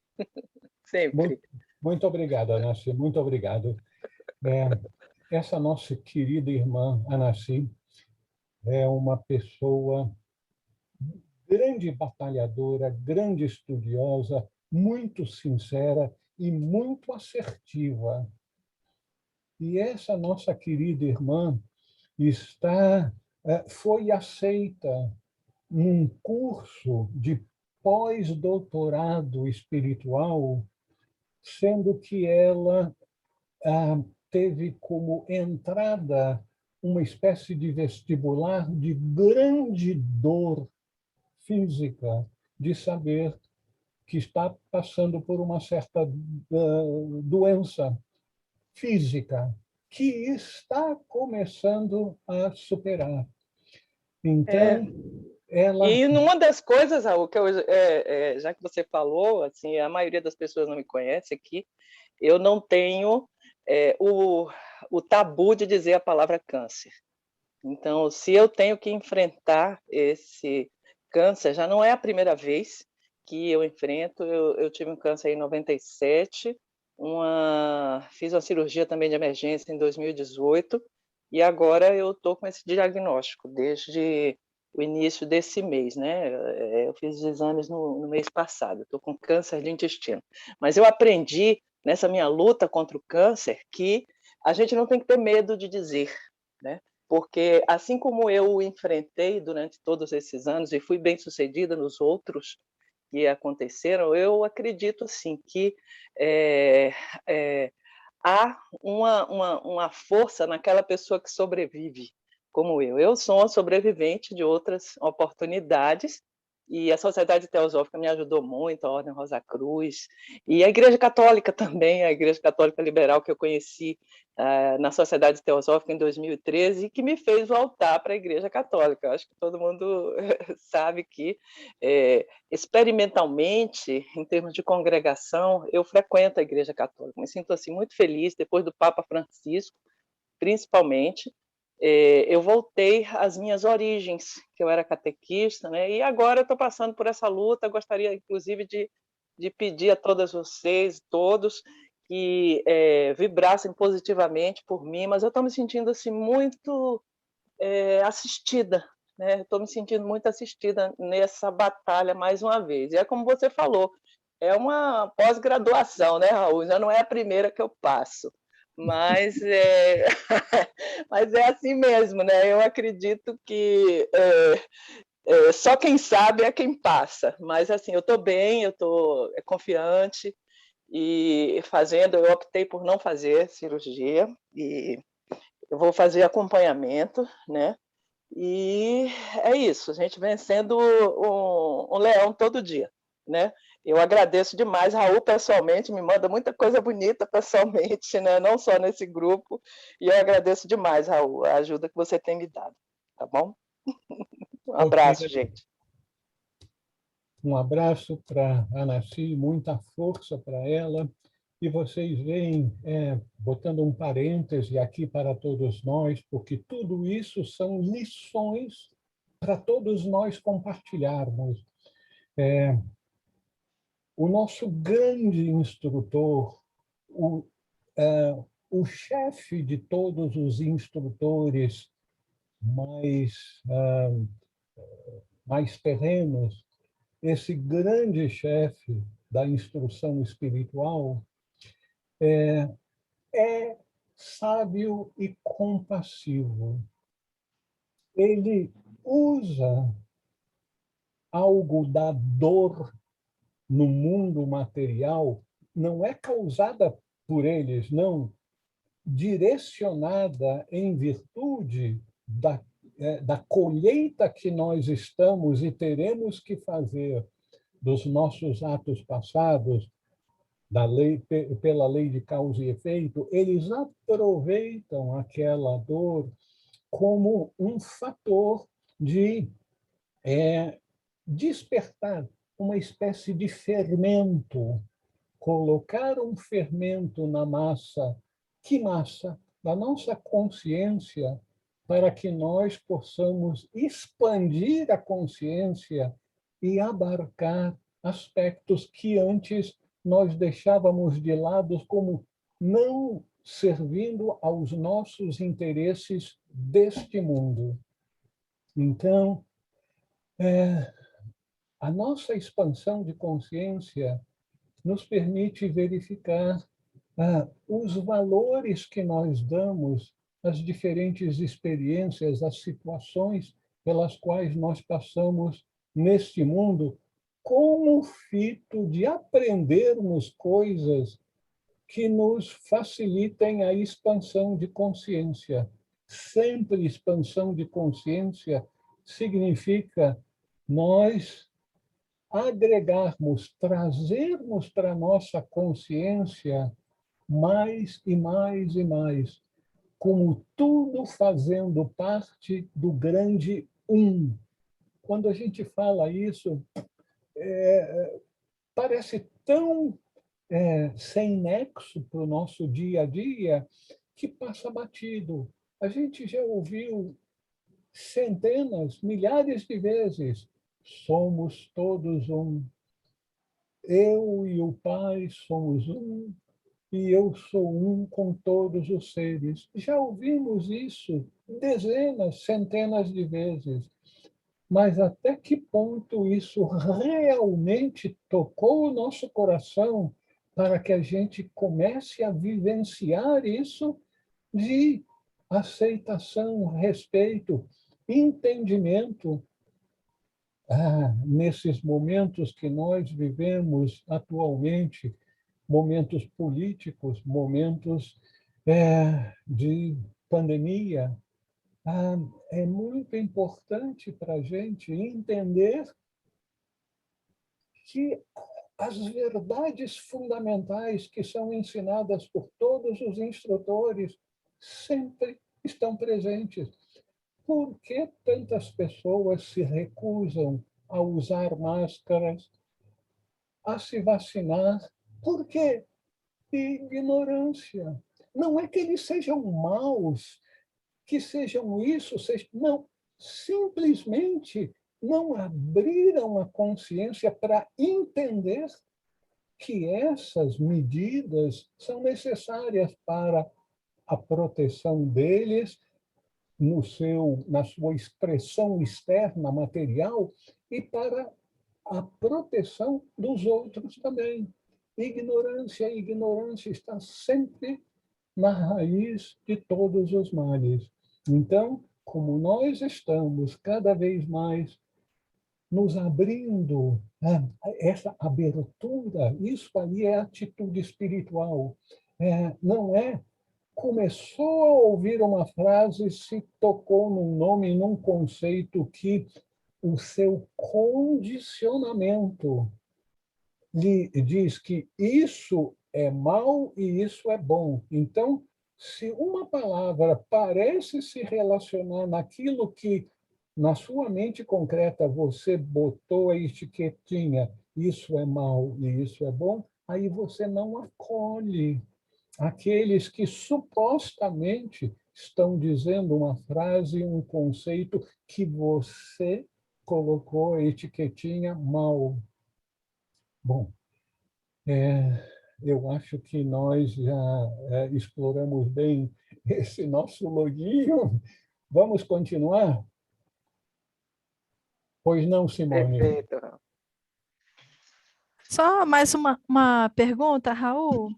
sempre. Muito obrigado, Anassi, muito obrigado. Essa nossa querida irmã, Anassi, é uma pessoa grande batalhadora, grande estudiosa, muito sincera e muito assertiva. E essa nossa querida irmã foi aceita num curso de pós-doutorado espiritual, sendo que ela teve como entrada uma espécie de vestibular de grande dor física, de saber que está passando por uma certa doença física, que está começando a superar. Então, ela... E numa das coisas, Raul, que já que você falou, assim, a maioria das pessoas não me conhece aqui, eu não tenho o tabu de dizer a palavra câncer. Então, se eu tenho que enfrentar esse câncer, já não é a primeira vez que eu enfrento. Eu tive um câncer em 97, fiz uma cirurgia também de emergência em 2018, e agora eu estou com esse diagnóstico desde o início desse mês, né? Eu fiz os exames no mês passado, estou com câncer de intestino. Mas eu aprendi, nessa minha luta contra o câncer, que a gente não tem que ter medo de dizer, né? Porque, assim como eu o enfrentei durante todos esses anos e fui bem-sucedida nos outros que aconteceram, eu acredito assim, que há uma força naquela pessoa que sobrevive, como eu. Eu sou uma sobrevivente de outras oportunidades, e a Sociedade Teosófica me ajudou muito, a Ordem Rosa Cruz, e a Igreja Católica também, a Igreja Católica Liberal, que eu conheci na Sociedade Teosófica em 2013, e que me fez voltar para a Igreja Católica. Eu acho que todo mundo sabe que, experimentalmente, em termos de congregação, eu frequento a Igreja Católica. Me sinto assim, muito feliz, depois do Papa Francisco, principalmente. Eu voltei às minhas origens, que eu era catequista, né? E agora eu estou passando por essa luta. Gostaria, inclusive, de pedir a todas vocês, todos, que vibrassem positivamente por mim, mas eu estou me sentindo assim, muito assistida, né? Estou me sentindo muito assistida nessa batalha mais uma vez. E é como você falou, é uma pós-graduação, né, Raul? Já não é a primeira que eu passo. Mas mas é assim mesmo, né? Eu acredito que só quem sabe é quem passa. Mas assim, eu estou bem, eu estou confiante, e eu optei por não fazer cirurgia, e eu vou fazer acompanhamento, né? E é isso, a gente vencendo um leão todo dia, né? Eu agradeço demais, Raul, pessoalmente, me manda muita coisa bonita pessoalmente, né? Não só nesse grupo, e eu agradeço demais, Raul, a ajuda que você tem me dado, tá bom? Um abraço, gente. Um abraço para a Anaci, muita força para ela. E vocês veem, botando um parêntese aqui para todos nós, porque tudo isso são lições para todos nós compartilharmos. O nosso grande instrutor, o chefe de todos os instrutores mais terrenos, esse grande chefe da instrução espiritual, é sábio e compassivo. Ele usa algo da dor no mundo material, não é causada por eles, não, direcionada em virtude da colheita que nós estamos e teremos que fazer dos nossos atos passados, pela lei de causa e efeito. Eles aproveitam aquela dor como um fator de despertar uma espécie de fermento, colocar um fermento na massa. Que massa? Da nossa consciência, para que nós possamos expandir a consciência e abarcar aspectos que antes nós deixávamos de lado como não servindo aos nossos interesses deste mundo. Então, a nossa expansão de consciência nos permite verificar os valores que nós damos às diferentes experiências, às situações pelas quais nós passamos neste mundo, como fito de aprendermos coisas que nos facilitem a expansão de consciência. Sempre expansão de consciência significa nós agregarmos, trazermos para a nossa consciência mais e mais e mais, como tudo fazendo parte do grande um. Quando a gente fala isso, parece tão sem nexo para o nosso dia a dia que passa batido. A gente já ouviu centenas, milhares de vezes: somos todos um. Eu e o Pai somos um, e eu sou um com todos os seres. Já ouvimos isso dezenas, centenas de vezes. Mas até que ponto isso realmente tocou o nosso coração para que a gente comece a vivenciar isso de aceitação, respeito, entendimento, nesses momentos que nós vivemos atualmente, momentos políticos, momentos de pandemia. É muito importante para a gente entender que as verdades fundamentais que são ensinadas por todos os instrutores sempre estão presentes. Por que tantas pessoas se recusam a usar máscaras, a se vacinar? Por quê? Ignorância. Não é que eles sejam maus, que sejam isso, não. Simplesmente não abriram a consciência para entender que essas medidas são necessárias para a proteção deles na sua expressão externa, material, e para a proteção dos outros também. Ignorância, a ignorância está sempre na raiz de todos os males. Então, como nós estamos cada vez mais nos abrindo, essa abertura, isso aí é atitude espiritual. Não é começou a ouvir uma frase, se tocou num nome, num conceito que o seu condicionamento lhe diz que isso é mal e isso é bom. Então, se uma palavra parece se relacionar naquilo que, na sua mente concreta, você botou a etiquetinha, isso é mal e isso é bom, aí você não acolhe aqueles que supostamente estão dizendo uma frase, um conceito que você colocou a etiquetinha mal. Bom, eu acho que nós já exploramos bem esse nosso loginho. Vamos continuar? Pois não, Simone? Perfeito. Só mais uma pergunta, Raul.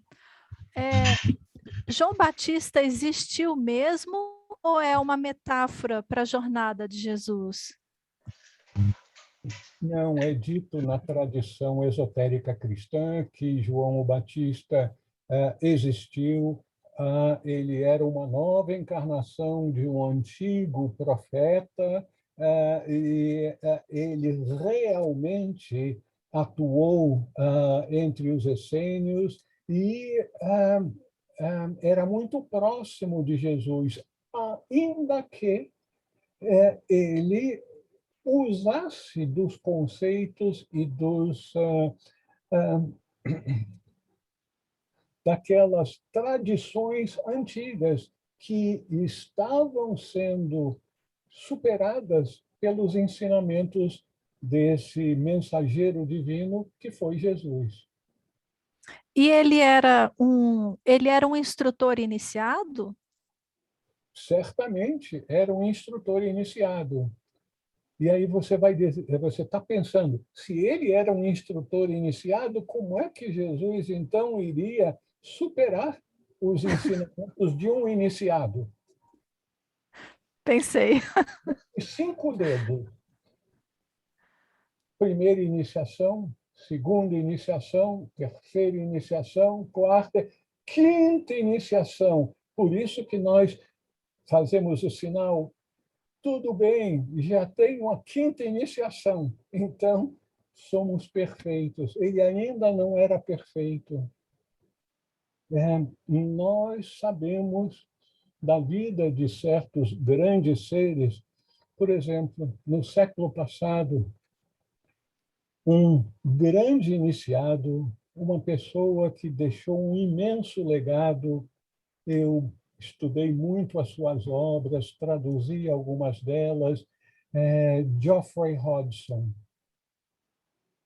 João Batista existiu mesmo ou é uma metáfora para a jornada de Jesus? Não, é dito na tradição esotérica cristã que João o Batista existiu. Ele era uma nova encarnação de um antigo profeta e ele realmente atuou entre os essênios e era muito próximo de Jesus, ainda que ele usasse dos conceitos e daquelas tradições antigas que estavam sendo superadas pelos ensinamentos desse mensageiro divino que foi Jesus. E ele era um instrutor iniciado? Certamente era um instrutor iniciado. E aí você está pensando, se ele era um instrutor iniciado, como é que Jesus, então, iria superar os ensinamentos de um iniciado? Pensei. 5 dedos. Primeira iniciação, segunda iniciação, terceira iniciação, quarta, quinta iniciação. Por isso que nós fazemos o sinal, tudo bem, já tem uma quinta iniciação. Então, somos perfeitos. Ele ainda não era perfeito. Nós sabemos da vida de certos grandes seres. Por exemplo, no século passado, um grande iniciado, uma pessoa que deixou um imenso legado. Eu estudei muito as suas obras, traduzi algumas delas. Geoffrey Hodgson,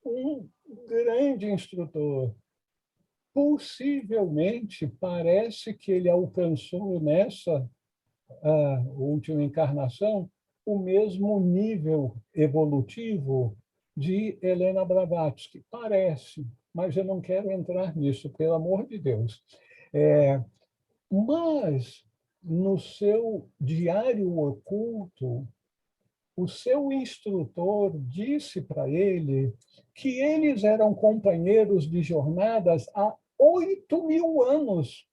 um grande instrutor. Possivelmente, parece que ele alcançou nessa última encarnação o mesmo nível evolutivo de Helena Blavatsky. Parece, mas eu não quero entrar nisso, pelo amor de Deus. Mas, no seu diário oculto, o seu instrutor disse para ele que eles eram companheiros de jornadas há 8.000 anos,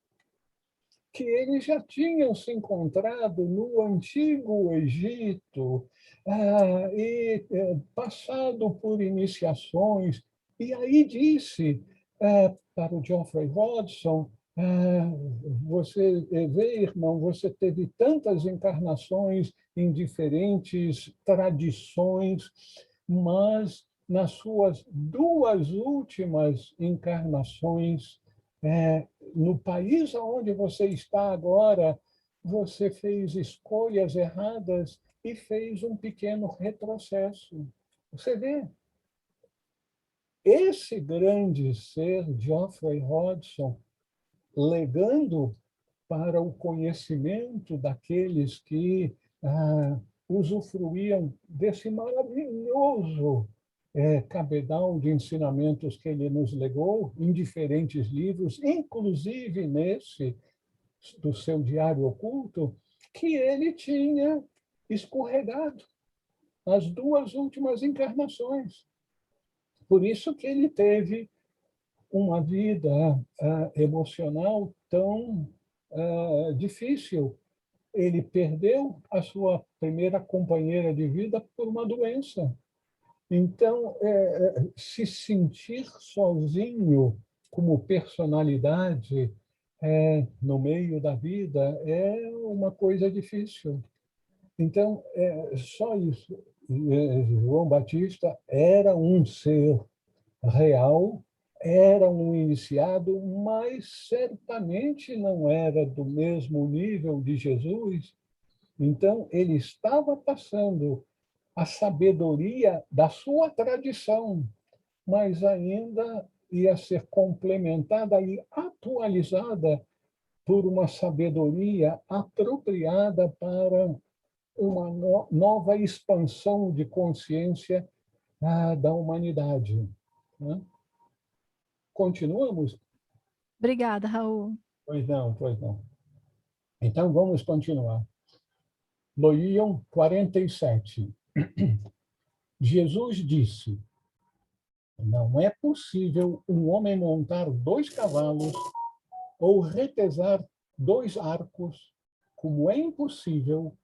que eles já tinham se encontrado no Antigo Egito e passado por iniciações. E aí disse para o Geoffrey Hodgson, você vê, irmão, você teve tantas encarnações em diferentes tradições, mas nas suas 2 últimas encarnações, no país onde você está agora, você fez escolhas erradas e fez um pequeno retrocesso. Você vê, esse grande ser, Geoffrey Hodgson, legando para o conhecimento daqueles que usufruíam desse maravilhoso cabedal de ensinamentos que ele nos legou em diferentes livros, inclusive nesse do seu diário oculto, que ele tinha escorregado nas 2 últimas encarnações. Por isso que ele teve uma vida emocional tão difícil. Ele perdeu a sua primeira companheira de vida por uma doença. Então, se sentir sozinho como personalidade no meio da vida é uma coisa difícil. Então, só isso. João Batista era um ser real, era um iniciado, mas certamente não era do mesmo nível de Jesus. Então, ele estava passando a sabedoria da sua tradição, mas ainda ia ser complementada e atualizada por uma sabedoria apropriada para uma nova expansão de consciência da humanidade. Continuamos? Obrigada, Raul. Pois não, pois não. Então, vamos continuar. Loion 47. Jesus disse: não é possível um homem montar 2 cavalos ou retesar 2 arcos, como é impossível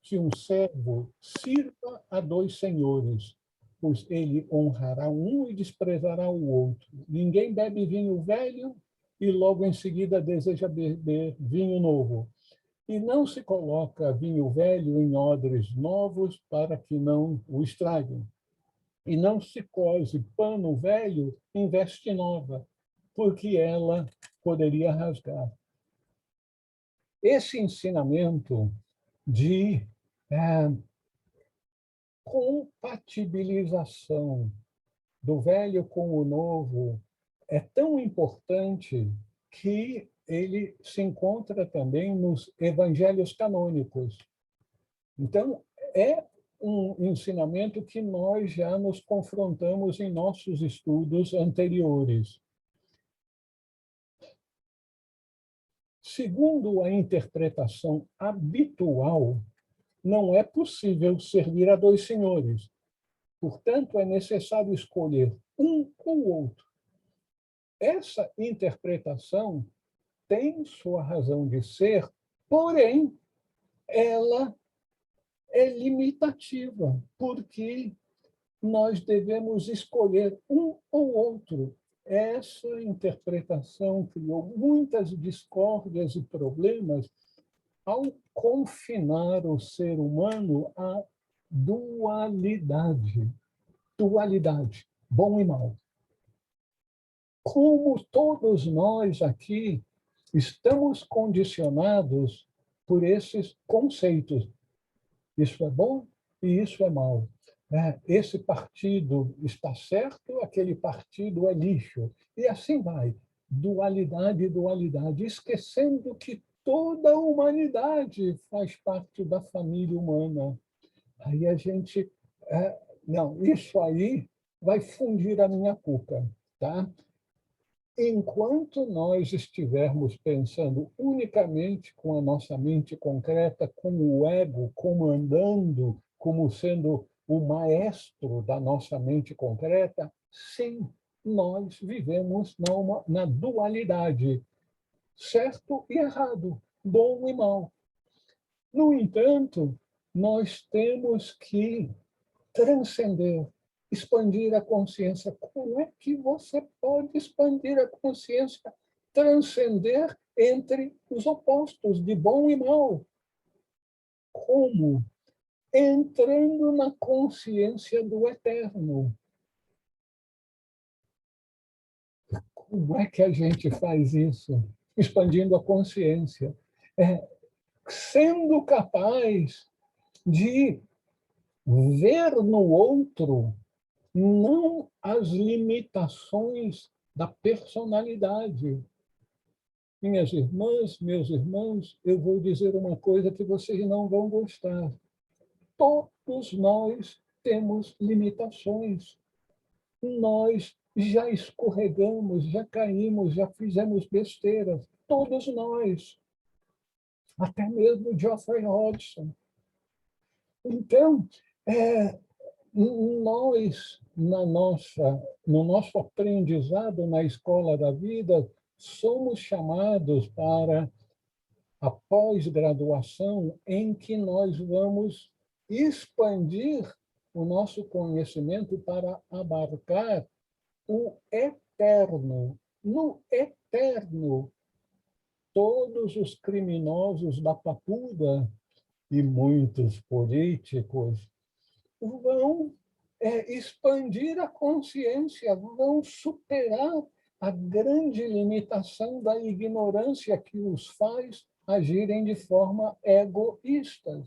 que um servo sirva a 2 senhores, pois ele honrará um e desprezará o outro. Ninguém bebe vinho velho e logo em seguida deseja beber vinho novo. E não se coloca vinho velho em odres novos para que não o estraguem. E não se cose pano velho em veste nova, porque ela poderia rasgar. Esse ensinamento de compatibilização do velho com o novo é tão importante que ele se encontra também nos evangelhos canônicos. Então, é um ensinamento que nós já nos confrontamos em nossos estudos anteriores. Segundo a interpretação habitual, não é possível servir a 2 senhores. Portanto, é necessário escolher um ou outro. Essa interpretação tem sua razão de ser, porém, ela é limitativa, porque nós devemos escolher um ou outro. Essa interpretação criou muitas discórdias e problemas ao confinar o ser humano à dualidade. Dualidade, bom e mal. Como todos nós aqui estamos condicionados por esses conceitos. Isso é bom e isso é mal. Esse partido está certo, aquele partido é lixo. E assim vai. Dualidade, dualidade, esquecendo que toda a humanidade faz parte da família humana. Aí a gente... não, isso aí vai fundir a minha cuca, tá? Enquanto nós estivermos pensando unicamente com a nossa mente concreta, com o ego comandando, como sendo o maestro da nossa mente concreta, sim, nós vivemos na dualidade, certo e errado, bom e mal. No entanto, nós temos que transcender, expandir a consciência. Como é que você pode expandir a consciência, transcender entre os opostos de bom e mal? Como? Entrando na consciência do eterno. Como é que a gente faz isso? Expandindo a consciência. Sendo capaz de ver no outro não as limitações da personalidade. Minhas irmãs, meus irmãos, eu vou dizer uma coisa que vocês não vão gostar. Todos nós temos limitações. Nós já escorregamos, já caímos, já fizemos besteiras. Todos nós. Até mesmo Geoffrey Hodgson. Então, nós, no nosso aprendizado na escola da vida, somos chamados para a pós-graduação em que nós vamos expandir o nosso conhecimento para abarcar o eterno. No eterno, todos os criminosos da Papuda e muitos políticos vão expandir a consciência, vão superar a grande limitação da ignorância que os faz agirem de forma egoísta.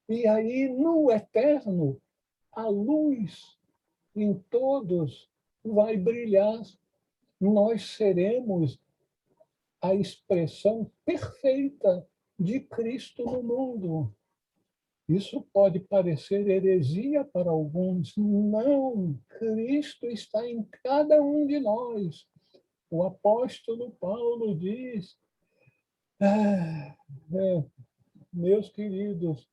E aí, no eterno, a luz em todos vai brilhar. Nós seremos a expressão perfeita de Cristo no mundo. Isso pode parecer heresia para alguns. Não, Cristo está em cada um de nós. O apóstolo Paulo diz, meus queridos,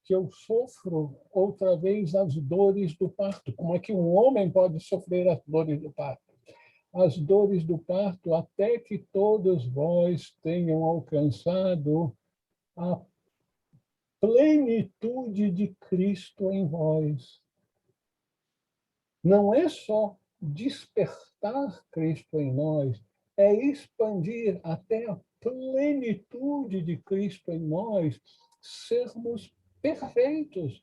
que eu sofro outra vez as dores do parto. Como é que um homem pode sofrer as dores do parto? As dores do parto, até que todos vós tenham alcançado a plenitude de Cristo em vós. Não é só despertar Cristo em nós, é expandir até a plenitude de Cristo em nós, sermos perfeitos,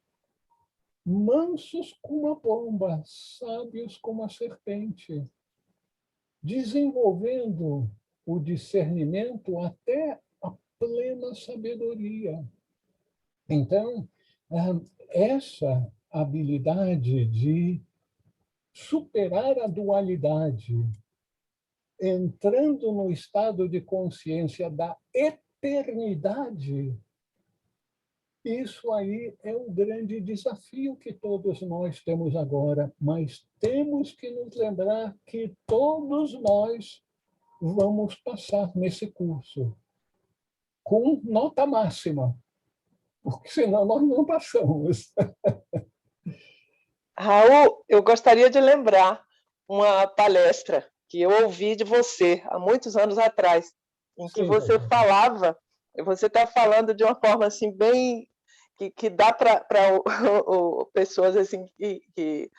mansos como a pomba, sábios como a serpente, desenvolvendo o discernimento até a plena sabedoria. Então, essa habilidade de superar a dualidade, entrando no estado de consciência da eternidade, isso aí é o grande desafio que todos nós temos agora, mas temos que nos lembrar que todos nós vamos passar nesse curso com nota máxima, porque senão nós não passamos. Raul, eu gostaria de lembrar uma palestra que eu ouvi de você há muitos anos atrás, em que você falava, você está falando de uma forma assim bem que dá para pessoas assim que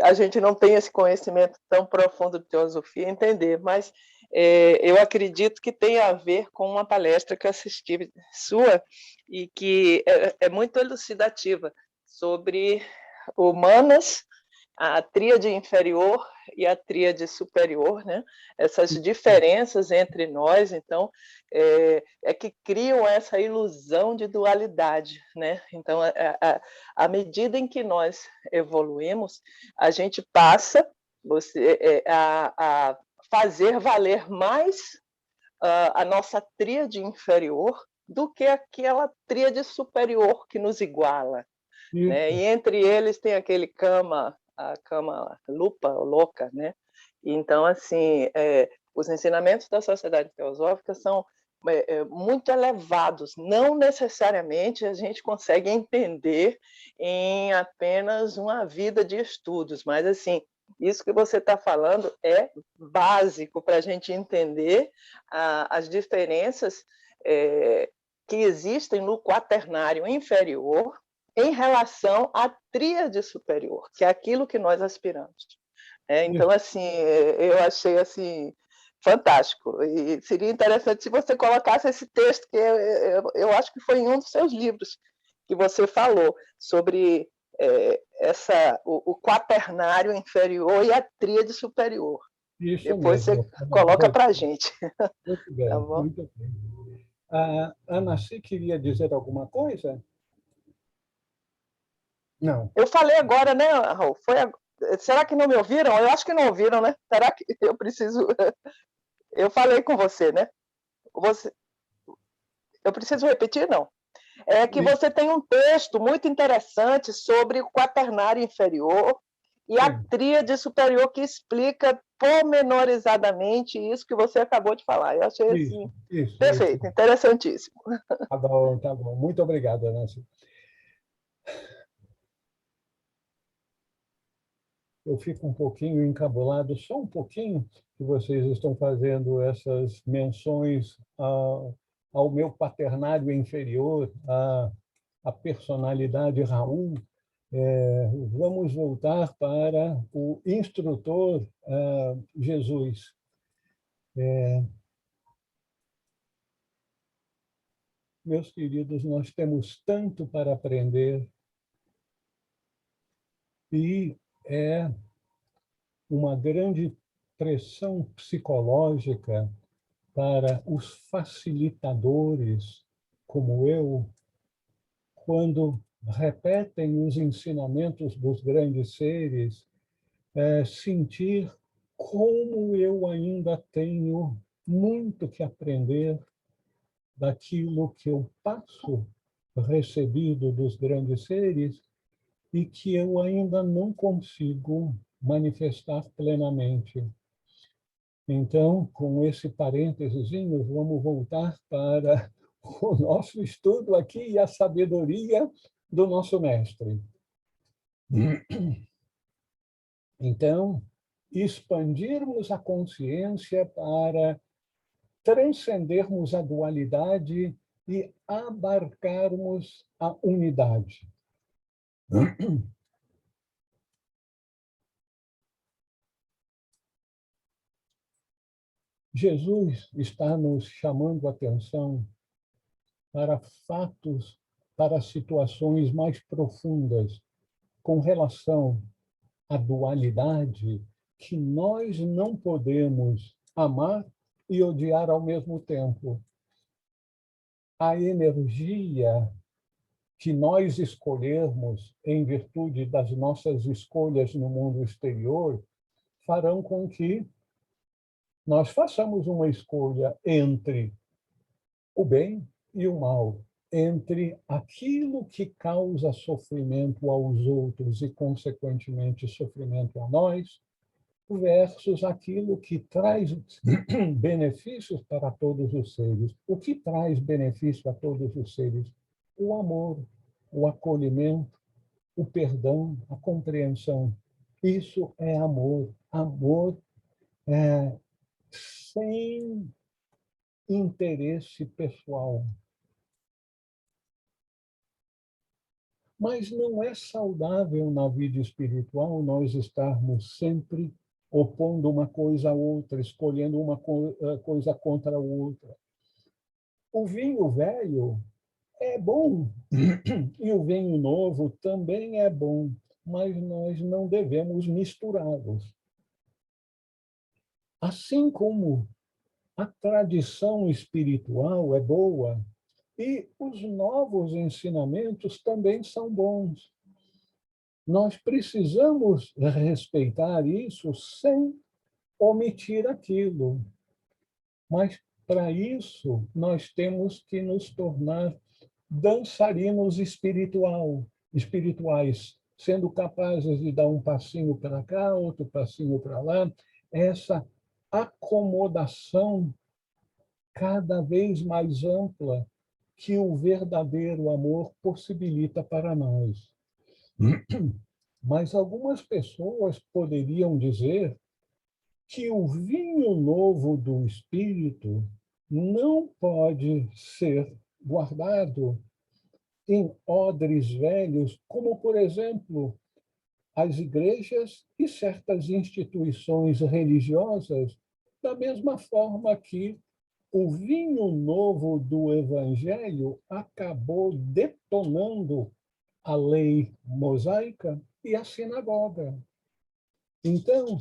a gente não tem esse conhecimento tão profundo de teosofia entender, mas eu acredito que tem a ver com uma palestra que eu assisti sua e que é muito elucidativa sobre humanas, a tríade inferior e a tríade superior, né? Essas diferenças entre nós, então, que criam essa ilusão de dualidade, né? Então, à medida em que nós evoluímos, a gente passa a fazer valer mais a nossa tríade inferior do que aquela tríade superior que nos iguala. Né? E entre eles tem aquele a cama lupa, louca, né? Então, assim, os ensinamentos da Sociedade Teosófica são muito elevados. Não necessariamente a gente consegue entender em apenas uma vida de estudos, mas, assim, isso que você está falando é básico para a gente entender as diferenças que existem no quaternário inferior em relação à tríade superior, que é aquilo que nós aspiramos. Então, assim, eu achei assim fantástico. E seria interessante se você colocasse esse texto, que eu acho que foi em um dos seus livros que você falou sobre o quaternário inferior e a tríade superior. Isso Depois mesmo. você coloca para a gente. Muito bem, Tá bom? muito bem. A Ana C. queria dizer alguma coisa? Não. Eu falei agora, né, Raul? Será que não me ouviram? Eu acho que não ouviram, né? Será que eu preciso... Eu falei com você, né? Eu preciso repetir, não? É que você tem um texto muito interessante sobre o quaternário inferior e a tríade superior que explica pormenorizadamente isso que você acabou de falar. Eu achei assim, perfeito, interessantíssimo. Tá bom, tá bom. Muito obrigado, Nancy. Eu fico um pouquinho encabulado, só um pouquinho, que vocês estão fazendo essas menções ao meu quaternário inferior, à personalidade Raul. Vamos voltar para o instrutor Jesus. Meus queridos, nós temos tanto para aprender e é uma grande pressão psicológica para os facilitadores, como eu, quando repetem os ensinamentos dos grandes seres, sentir como eu ainda tenho muito que aprender daquilo que eu passo recebido dos grandes seres e que eu ainda não consigo manifestar plenamente. Então, com esse parênteses, vamos voltar para o nosso estudo aqui e a sabedoria do nosso mestre. Então, expandirmos a consciência para transcendermos a dualidade e abarcarmos a unidade. Jesus está nos chamando a atenção para fatos, para situações mais profundas com relação à dualidade que nós não podemos amar e odiar ao mesmo tempo. A energia que nós escolhermos em virtude das nossas escolhas no mundo exterior farão com que nós façamos uma escolha entre o bem e o mal, entre aquilo que causa sofrimento aos outros e, consequentemente, sofrimento a nós, versus aquilo que traz benefícios para todos os seres. O que traz benefício a todos os seres? O amor, o acolhimento, o perdão, a compreensão. Isso é amor. Amor sem interesse pessoal. Mas não é saudável na vida espiritual nós estarmos sempre opondo uma coisa a outra, escolhendo uma coisa contra a outra. O vinho velho é bom e o vinho novo também é bom, mas nós não devemos misturá-los. Assim como a tradição espiritual é boa e os novos ensinamentos também são bons. Nós precisamos respeitar isso sem omitir aquilo. Mas, para isso, nós temos que nos tornar dançarinos espirituais, sendo capazes de dar um passinho para cá, outro passinho para lá. Essa acomodação cada vez mais ampla que o verdadeiro amor possibilita para nós. Mas algumas pessoas poderiam dizer que o vinho novo do Espírito não pode ser guardado em odres velhos, como, por exemplo, as igrejas e certas instituições religiosas, da mesma forma que o vinho novo do Evangelho acabou detonando a lei mosaica e a sinagoga. Então,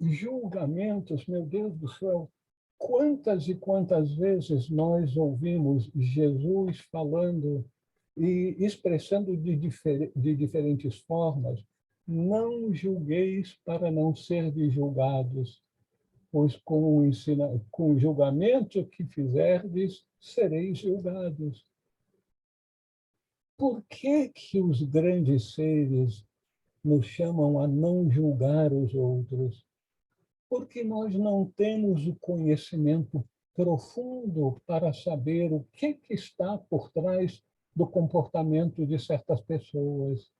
julgamentos, meu Deus do céu, quantas e quantas vezes nós ouvimos Jesus falando e expressando de diferentes formas: não julgueis para não serdes julgados, pois com o julgamento que fizerdes, sereis julgados. Por que os grandes seres nos chamam a não julgar os outros? Porque nós não temos o conhecimento profundo para saber o que está por trás do comportamento de certas pessoas.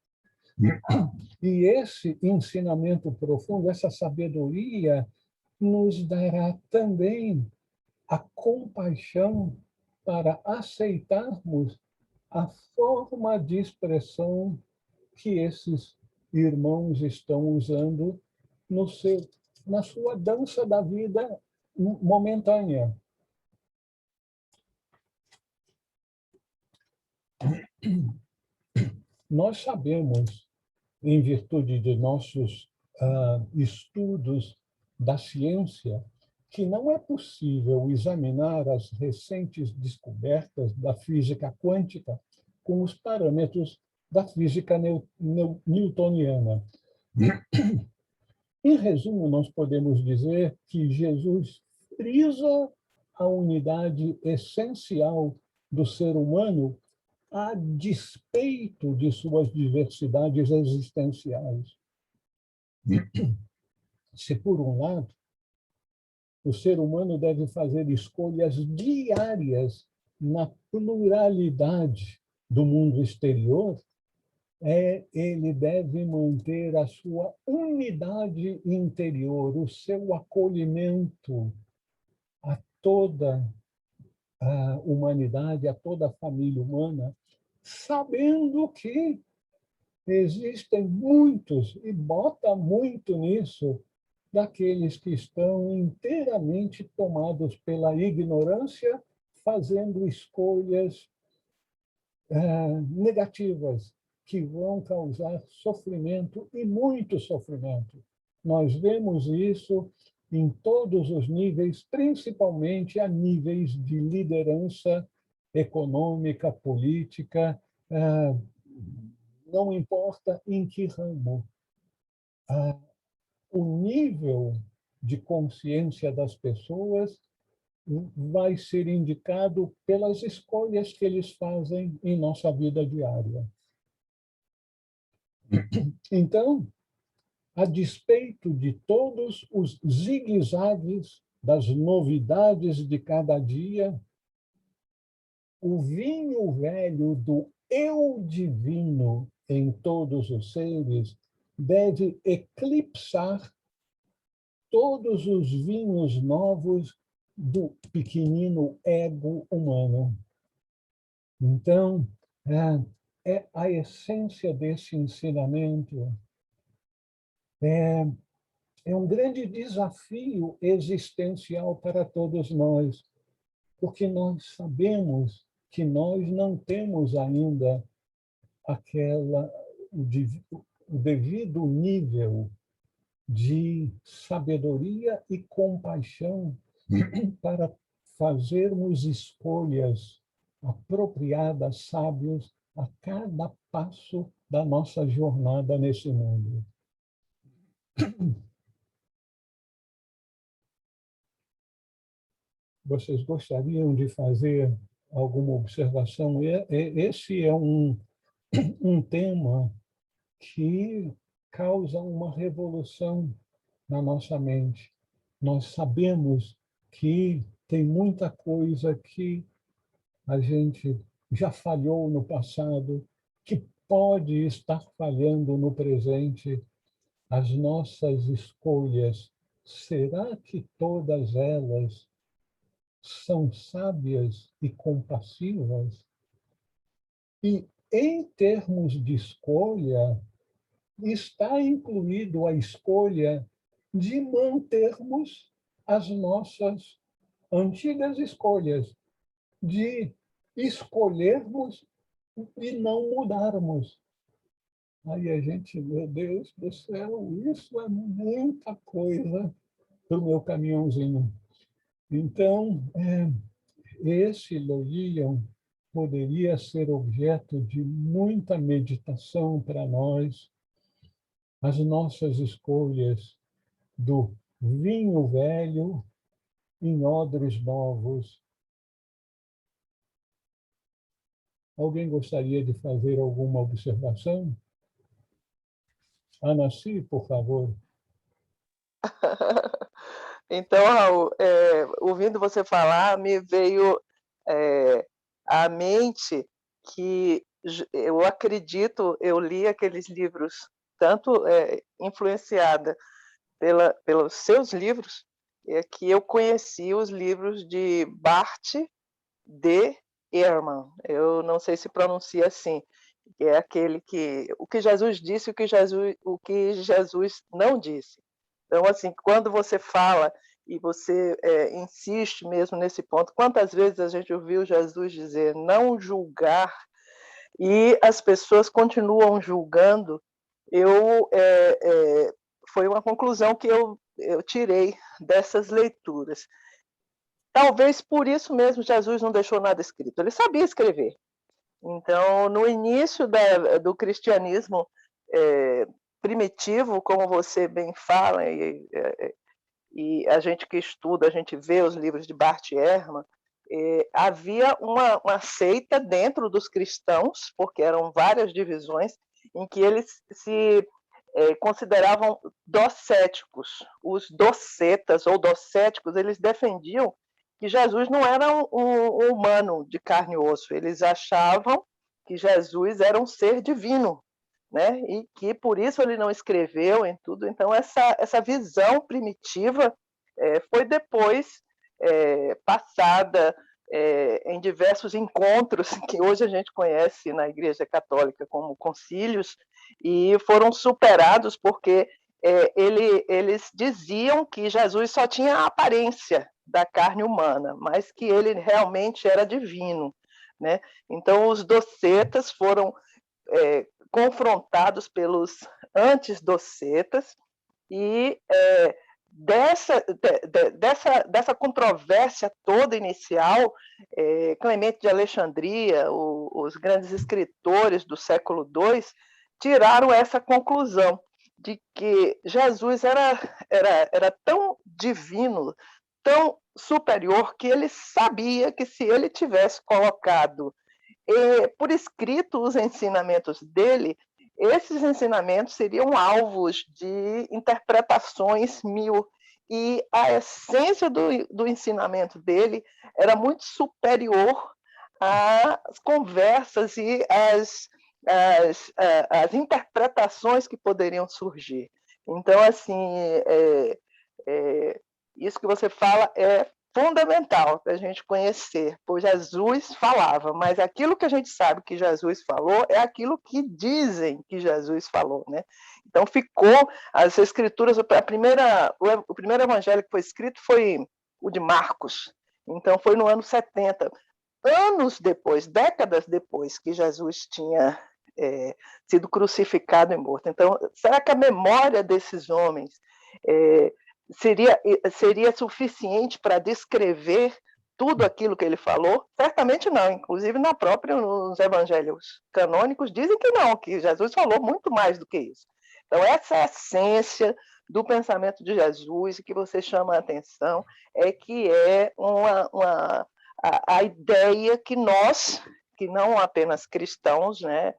E esse ensinamento profundo, essa sabedoria, nos dará também a compaixão para aceitarmos a forma de expressão que esses irmãos estão usando na sua dança da vida momentânea. Nós sabemos, em virtude de nossos estudos da ciência, que não é possível examinar as recentes descobertas da física quântica com os parâmetros da física newtoniana. Em resumo, nós podemos dizer que Jesus frisa a unidade essencial do ser humano a despeito de suas diversidades existenciais. Se, por um lado, o ser humano deve fazer escolhas diárias na pluralidade do mundo exterior, ele deve manter a sua unidade interior, o seu acolhimento a toda a humanidade, a toda a família humana, sabendo que existem muitos, e bota muito nisso, daqueles que estão inteiramente tomados pela ignorância, fazendo escolhas negativas, que vão causar sofrimento, e muito sofrimento. Nós vemos isso em todos os níveis, principalmente a níveis de liderança econômica, política, não importa em que ramo. O nível de consciência das pessoas vai ser indicado pelas escolhas que eles fazem em nossa vida diária. Então, a despeito de todos os zigue-zagues das novidades de cada dia, o vinho velho do eu divino em todos os seres deve eclipsar todos os vinhos novos do pequenino ego humano. Então, é a essência desse ensinamento. É um grande desafio existencial para todos nós, porque nós sabemos que nós não temos ainda o devido nível de sabedoria e compaixão para fazermos escolhas apropriadas, sábias, a cada passo da nossa jornada nesse mundo. Vocês gostariam de fazer alguma observação? Esse é um tema que causa uma revolução na nossa mente. Nós sabemos que tem muita coisa que a gente já falhou no passado, que pode estar falhando no presente. As nossas escolhas, será que todas elas são sábias e compassivas? E, em termos de escolha, está incluído a escolha de mantermos as nossas antigas escolhas, de escolhermos e não mudarmos. Aí a gente, meu Deus do céu, isso é muita coisa para o meu caminhãozinho. Então, esse Lilian poderia ser objeto de muita meditação para nós, as nossas escolhas do vinho velho em odres novos. Alguém gostaria de fazer alguma observação? Anaci, por favor. Então, Raul, ouvindo você falar, me veio à mente que eu acredito, eu li aqueles livros, tanto influenciada pelos seus livros, que eu conheci os livros de Bart de Ehrman. Eu não sei se pronuncia assim, que é aquele que o que Jesus disse, o que Jesus não disse. Então, assim, quando você fala e você insiste mesmo nesse ponto, quantas vezes a gente ouviu Jesus dizer não julgar e as pessoas continuam julgando? Foi uma conclusão que eu tirei dessas leituras. Talvez por isso mesmo Jesus não deixou nada escrito. Ele sabia escrever. Então, no início do cristianismo primitivo, como você bem fala, e a gente que estuda, a gente vê os livros de Bart Ehrman, havia uma seita dentro dos cristãos, porque eram várias divisões, em que eles se consideravam docéticos. Os docetas ou docéticos, eles defendiam que Jesus não era um humano de carne e osso. Eles achavam que Jesus era um ser divino, né? E que por isso ele não escreveu em tudo. Então essa visão primitiva foi depois passada em diversos encontros que hoje a gente conhece na Igreja Católica como concílios, e foram superados porque eles diziam que Jesus só tinha a aparência da carne humana, mas que ele realmente era divino, né? Então os docetas foram confrontados pelos antes-docetas, e dessa controvérsia toda inicial, Clemente de Alexandria, os grandes escritores do século II, tiraram essa conclusão de que Jesus era tão divino, tão superior, que ele sabia que se ele tivesse colocado por escrito os ensinamentos dele, esses ensinamentos seriam alvos de interpretações mil, e a essência do ensinamento dele era muito superior às conversas e às interpretações que poderiam surgir. Então, assim, isso que você fala é fundamental da gente conhecer, pois Jesus falava, mas aquilo que a gente sabe que Jesus falou é aquilo que dizem que Jesus falou, né? Então ficou as escrituras, o primeiro evangelho que foi escrito foi o de Marcos, então foi no ano 70, anos depois, décadas depois que Jesus tinha sido crucificado e morto. Então, será que a memória desses homens seria suficiente para descrever tudo aquilo que ele falou? Certamente não. Inclusive, nos evangelhos canônicos, dizem que não, que Jesus falou muito mais do que isso. Então, essa é a essência do pensamento de Jesus, e que você chama a atenção é que é a ideia que nós, que não apenas cristãos, né,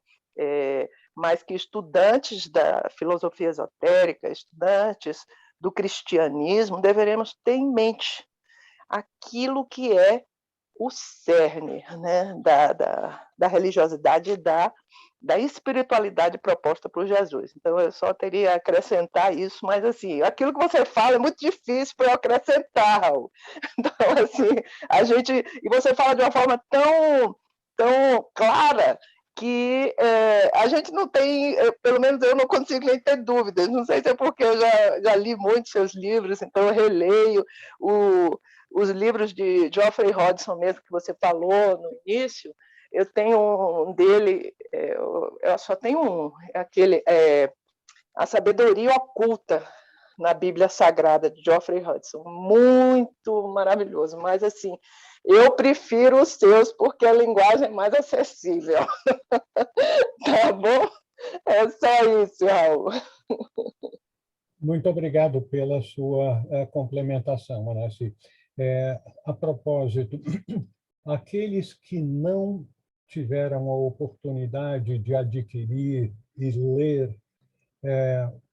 mas que estudantes da filosofia esotérica, estudantes do cristianismo, deveremos ter em mente aquilo que é o cerne, né, da religiosidade e da espiritualidade proposta por Jesus. Então, eu só teria a acrescentar isso, mas, assim, aquilo que você fala é muito difícil para eu acrescentar, Raul. Então, assim, e você fala de uma forma tão clara que a gente não tem, pelo menos eu não consigo nem ter dúvidas. Não sei se é porque eu já li muitos seus livros, então eu releio os livros de Geoffrey Hodgson mesmo, que você falou no início. Eu tenho um dele, eu só tenho um, aquele, A Sabedoria Oculta na Bíblia Sagrada, de Geoffrey Hodgson. Muito maravilhoso, mas, assim, eu prefiro os seus porque a linguagem é mais acessível. Tá bom? É só isso, Raul. Muito obrigado pela sua complementação, Manaci. A propósito, aqueles que não tiveram a oportunidade de adquirir e ler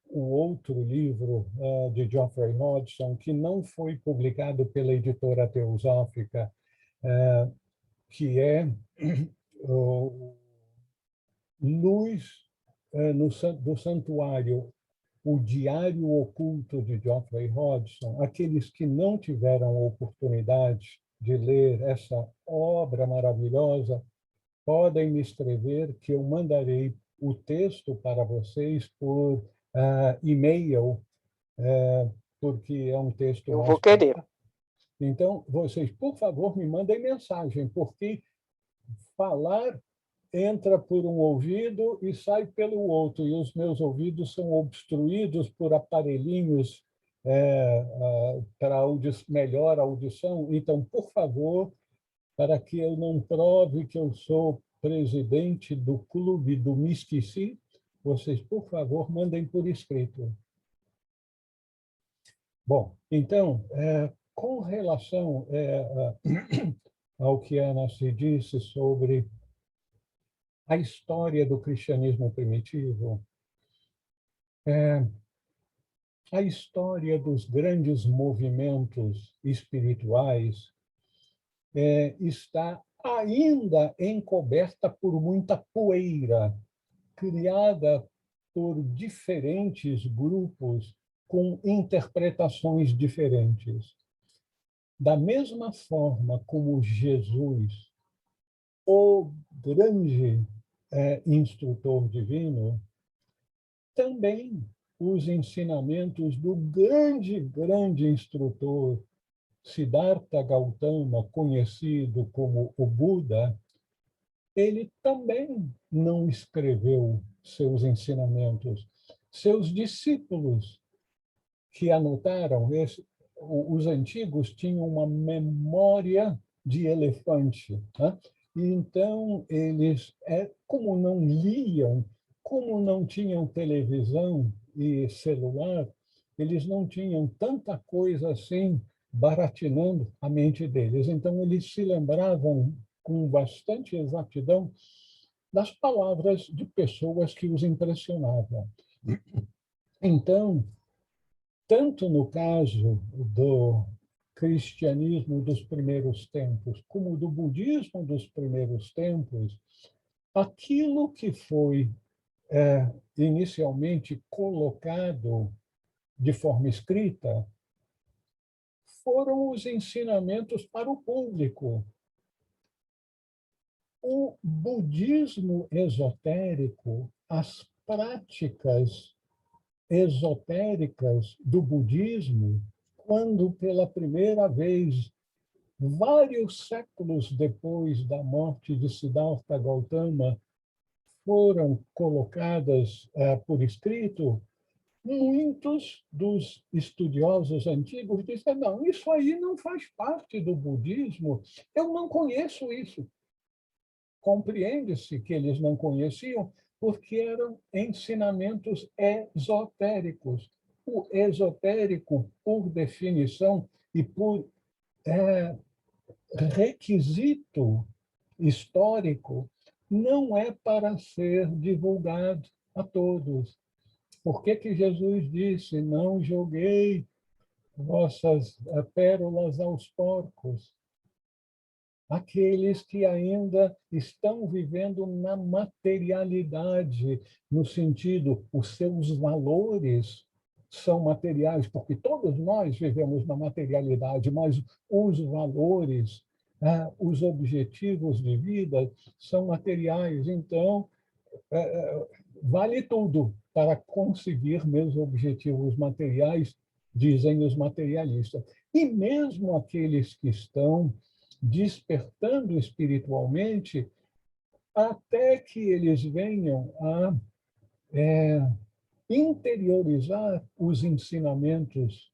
o outro livro de Geoffrey Hodgson, que não foi publicado pela editora Teosófica, que é Luz do Santuário, o Diário Oculto de Geoffrey Hodgson. Aqueles que não tiveram a oportunidade de ler essa obra maravilhosa, podem me escrever que eu mandarei o texto para vocês por e-mail, porque é um texto eu mais... vou querer. Então, vocês, por favor, me mandem mensagem, porque falar entra por um ouvido e sai pelo outro, e os meus ouvidos são obstruídos por aparelhinhos para melhor audição. Então, por favor, para que eu não prove que eu sou presidente do clube do Mistici, vocês, por favor, mandem por escrito. Bom, então, com relação ao que a Ana se disse sobre a história do cristianismo primitivo, a história dos grandes movimentos espirituais está ainda encoberta por muita poeira, criada por diferentes grupos com interpretações diferentes. Da mesma forma como Jesus, o grande instrutor divino, também os ensinamentos do grande instrutor Siddhartha Gautama, conhecido como o Buda, ele também não escreveu seus ensinamentos. Seus discípulos que anotaram, os antigos tinham uma memória de elefante, né? E então, eles, como não liam, como não tinham televisão e celular, eles não tinham tanta coisa assim baratinando a mente deles. Então, eles se lembravam com bastante exatidão das palavras de pessoas que os impressionavam. Então, tanto no caso do cristianismo dos primeiros tempos, como do budismo dos primeiros tempos, aquilo que foi inicialmente colocado de forma escrita foram os ensinamentos para o público. O budismo esotérico, as práticas esotéricas do budismo, quando pela primeira vez, vários séculos depois da morte de Siddhartha Gautama, foram colocadas por escrito, muitos dos estudiosos antigos disseram, não, isso aí não faz parte do budismo, eu não conheço isso. Compreende-se que eles não conheciam porque eram ensinamentos esotéricos. O esotérico, por definição e por requisito histórico, não é para ser divulgado a todos. Por que Jesus disse, não joguei vossas pérolas aos porcos? Aqueles que ainda estão vivendo na materialidade, no sentido, os seus valores são materiais, porque todos nós vivemos na materialidade, mas os valores, os objetivos de vida são materiais. Então, vale tudo para conseguir meus objetivos materiais, dizem os materialistas. E mesmo aqueles que estão despertando espiritualmente, até que eles venham a interiorizar os ensinamentos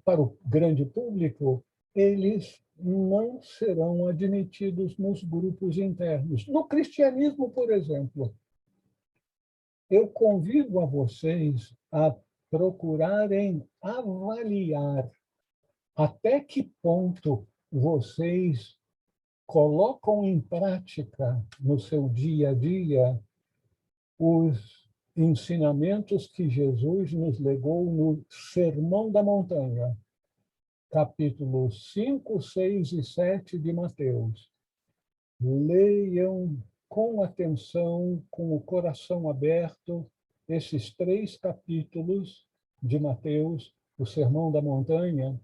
para o grande público, eles não serão admitidos nos grupos internos. No cristianismo, por exemplo, eu convido a vocês a procurarem avaliar até que ponto vocês colocam em prática no seu dia a dia os ensinamentos que Jesus nos legou no Sermão da Montanha, capítulos 5, 6 e 7 de Mateus. Leiam com atenção, com o coração aberto, esses 3 capítulos de Mateus, o Sermão da Montanha,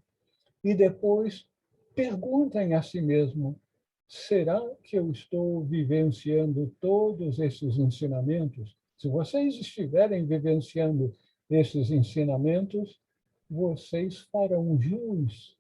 e depois perguntem a si mesmo, será que eu estou vivenciando todos esses ensinamentos? Se vocês estiverem vivenciando esses ensinamentos, vocês farão jus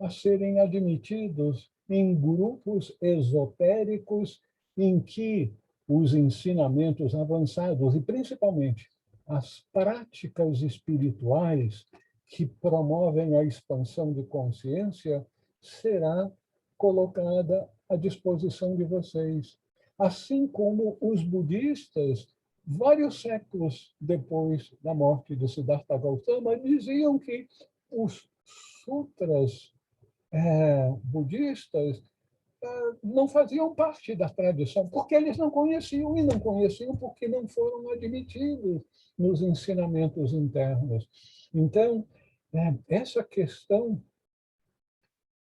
a serem admitidos em grupos esotéricos em que os ensinamentos avançados, e principalmente as práticas espirituais que promovem a expansão de consciência, será colocada à disposição de vocês. Assim como os budistas, vários séculos depois da morte de Siddhartha Gautama, diziam que os sutras budistas não faziam parte da tradição, porque eles não conheciam, e não conheciam porque não foram admitidos nos ensinamentos internos. Então, essa questão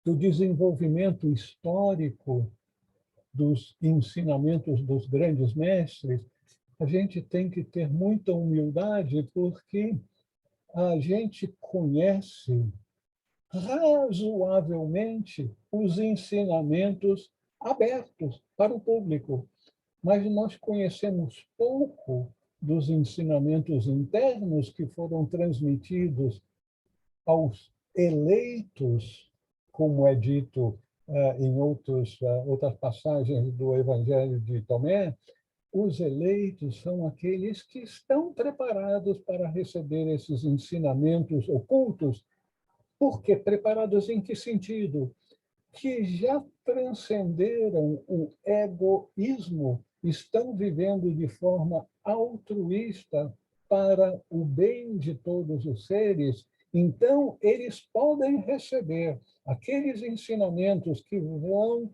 do desenvolvimento histórico dos ensinamentos dos grandes mestres, a gente tem que ter muita humildade, porque a gente conhece razoavelmente os ensinamentos abertos para o público, mas nós conhecemos pouco dos ensinamentos internos que foram transmitidos aos eleitos, como é dito em outras passagens do Evangelho de Tomé. Os eleitos são aqueles que estão preparados para receber esses ensinamentos ocultos. Por quê? Preparados em que sentido? Que já transcenderam o egoísmo, estão vivendo de forma altruísta para o bem de todos os seres, então eles podem receber aqueles ensinamentos que vão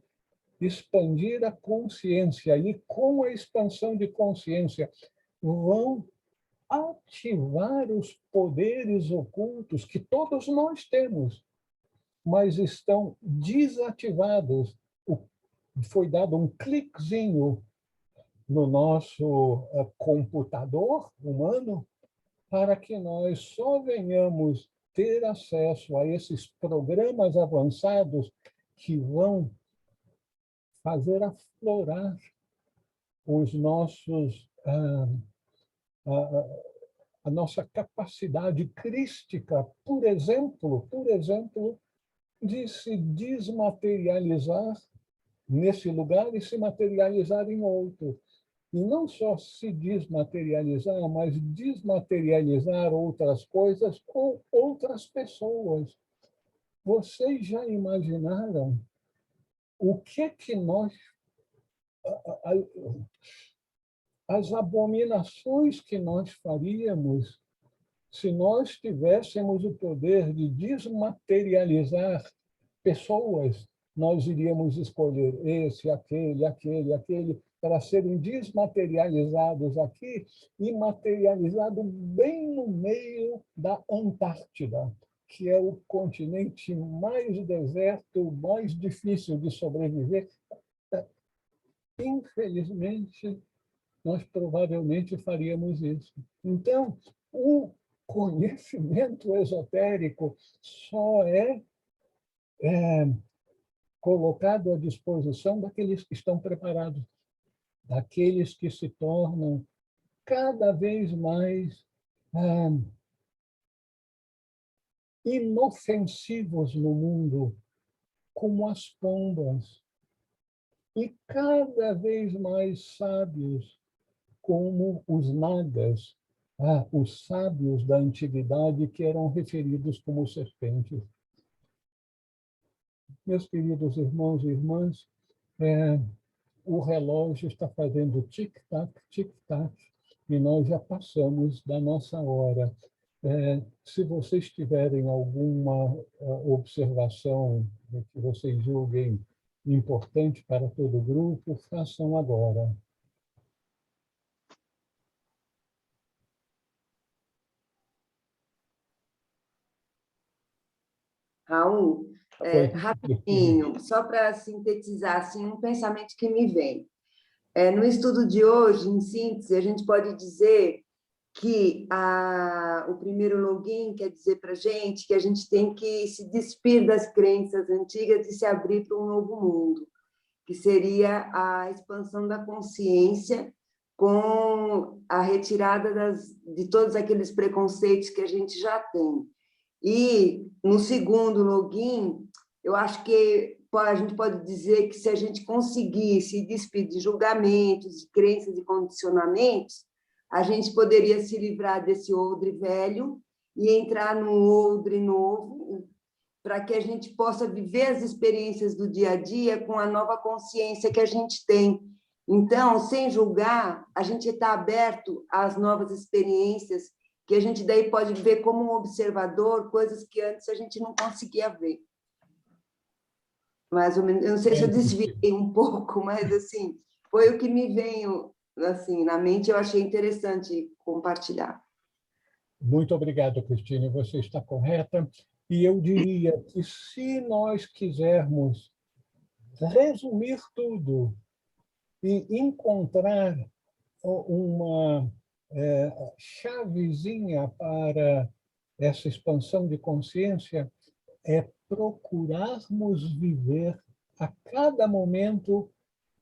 expandir a consciência, e com a expansão de consciência vão ativar os poderes ocultos que todos nós temos, mas estão desativados. Foi dado um cliquezinho no nosso computador humano para que nós só venhamos ter acesso a esses programas avançados que vão fazer aflorar os nossos, a nossa capacidade crística, por exemplo, de se desmaterializar nesse lugar e se materializar em outro. E não só se desmaterializar, mas desmaterializar outras coisas ou outras pessoas. Vocês já imaginaram o que nós... as abominações que nós faríamos se nós tivéssemos o poder de desmaterializar pessoas? Nós iríamos escolher esse, aquele, para serem desmaterializados aqui e materializados bem no meio da Antártida, que é o continente mais deserto, mais difícil de sobreviver. Infelizmente, nós provavelmente faríamos isso. Então, o conhecimento esotérico só é colocado à disposição daqueles que estão preparados, daqueles que se tornam cada vez mais inofensivos no mundo, como as pombas, e cada vez mais sábios, como os nagas, os sábios da antiguidade que eram referidos como serpentes. Meus queridos irmãos e irmãs, o relógio está fazendo tic-tac, tic-tac, e nós já passamos da nossa hora. Se vocês tiverem alguma observação que vocês julguem importante para todo o grupo, façam agora. Raul, rapidinho, só para sintetizar assim, um pensamento que me vem. No estudo de hoje, em síntese, a gente pode dizer que o primeiro login quer dizer para a gente que a gente tem que se despir das crenças antigas e se abrir para um novo mundo, que seria a expansão da consciência com a retirada de todos aqueles preconceitos que a gente já tem. E, no segundo login, eu acho que a gente pode dizer que se a gente conseguir se despedir de julgamentos, de crenças e condicionamentos, a gente poderia se livrar desse odre velho e entrar num odre novo, para que a gente possa viver as experiências do dia a dia com a nova consciência que a gente tem. Então, sem julgar, a gente está aberto às novas experiências, que a gente daí pode ver como um observador coisas que antes a gente não conseguia ver. Mais ou menos, eu não sei se eu desviei um pouco, mas assim, foi o que me veio assim, na mente, eu achei interessante compartilhar. Muito obrigado, Cristina, você está correta. E eu diria que se nós quisermos resumir tudo e encontrar uma chavezinha para essa expansão de consciência, é procurarmos viver a cada momento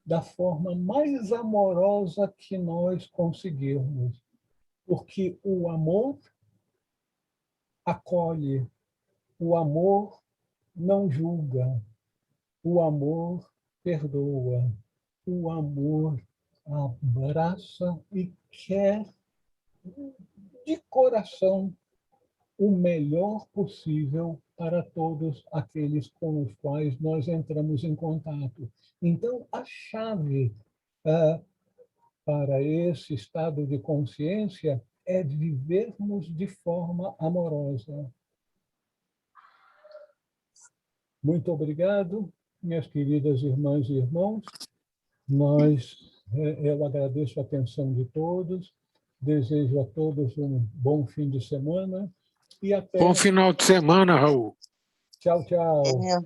da forma mais amorosa que nós conseguirmos. Porque o amor acolhe, o amor não julga, o amor perdoa, o amor abraça e quer de coração o melhor possível para todos aqueles com os quais nós entramos em contato. Então, a chave para esse estado de consciência é vivermos de forma amorosa. Muito obrigado, minhas queridas irmãs e irmãos. Eu agradeço a atenção de todos, desejo a todos um bom fim de semana e até... Bom final de semana, Raul. Tchau, tchau. Tchau.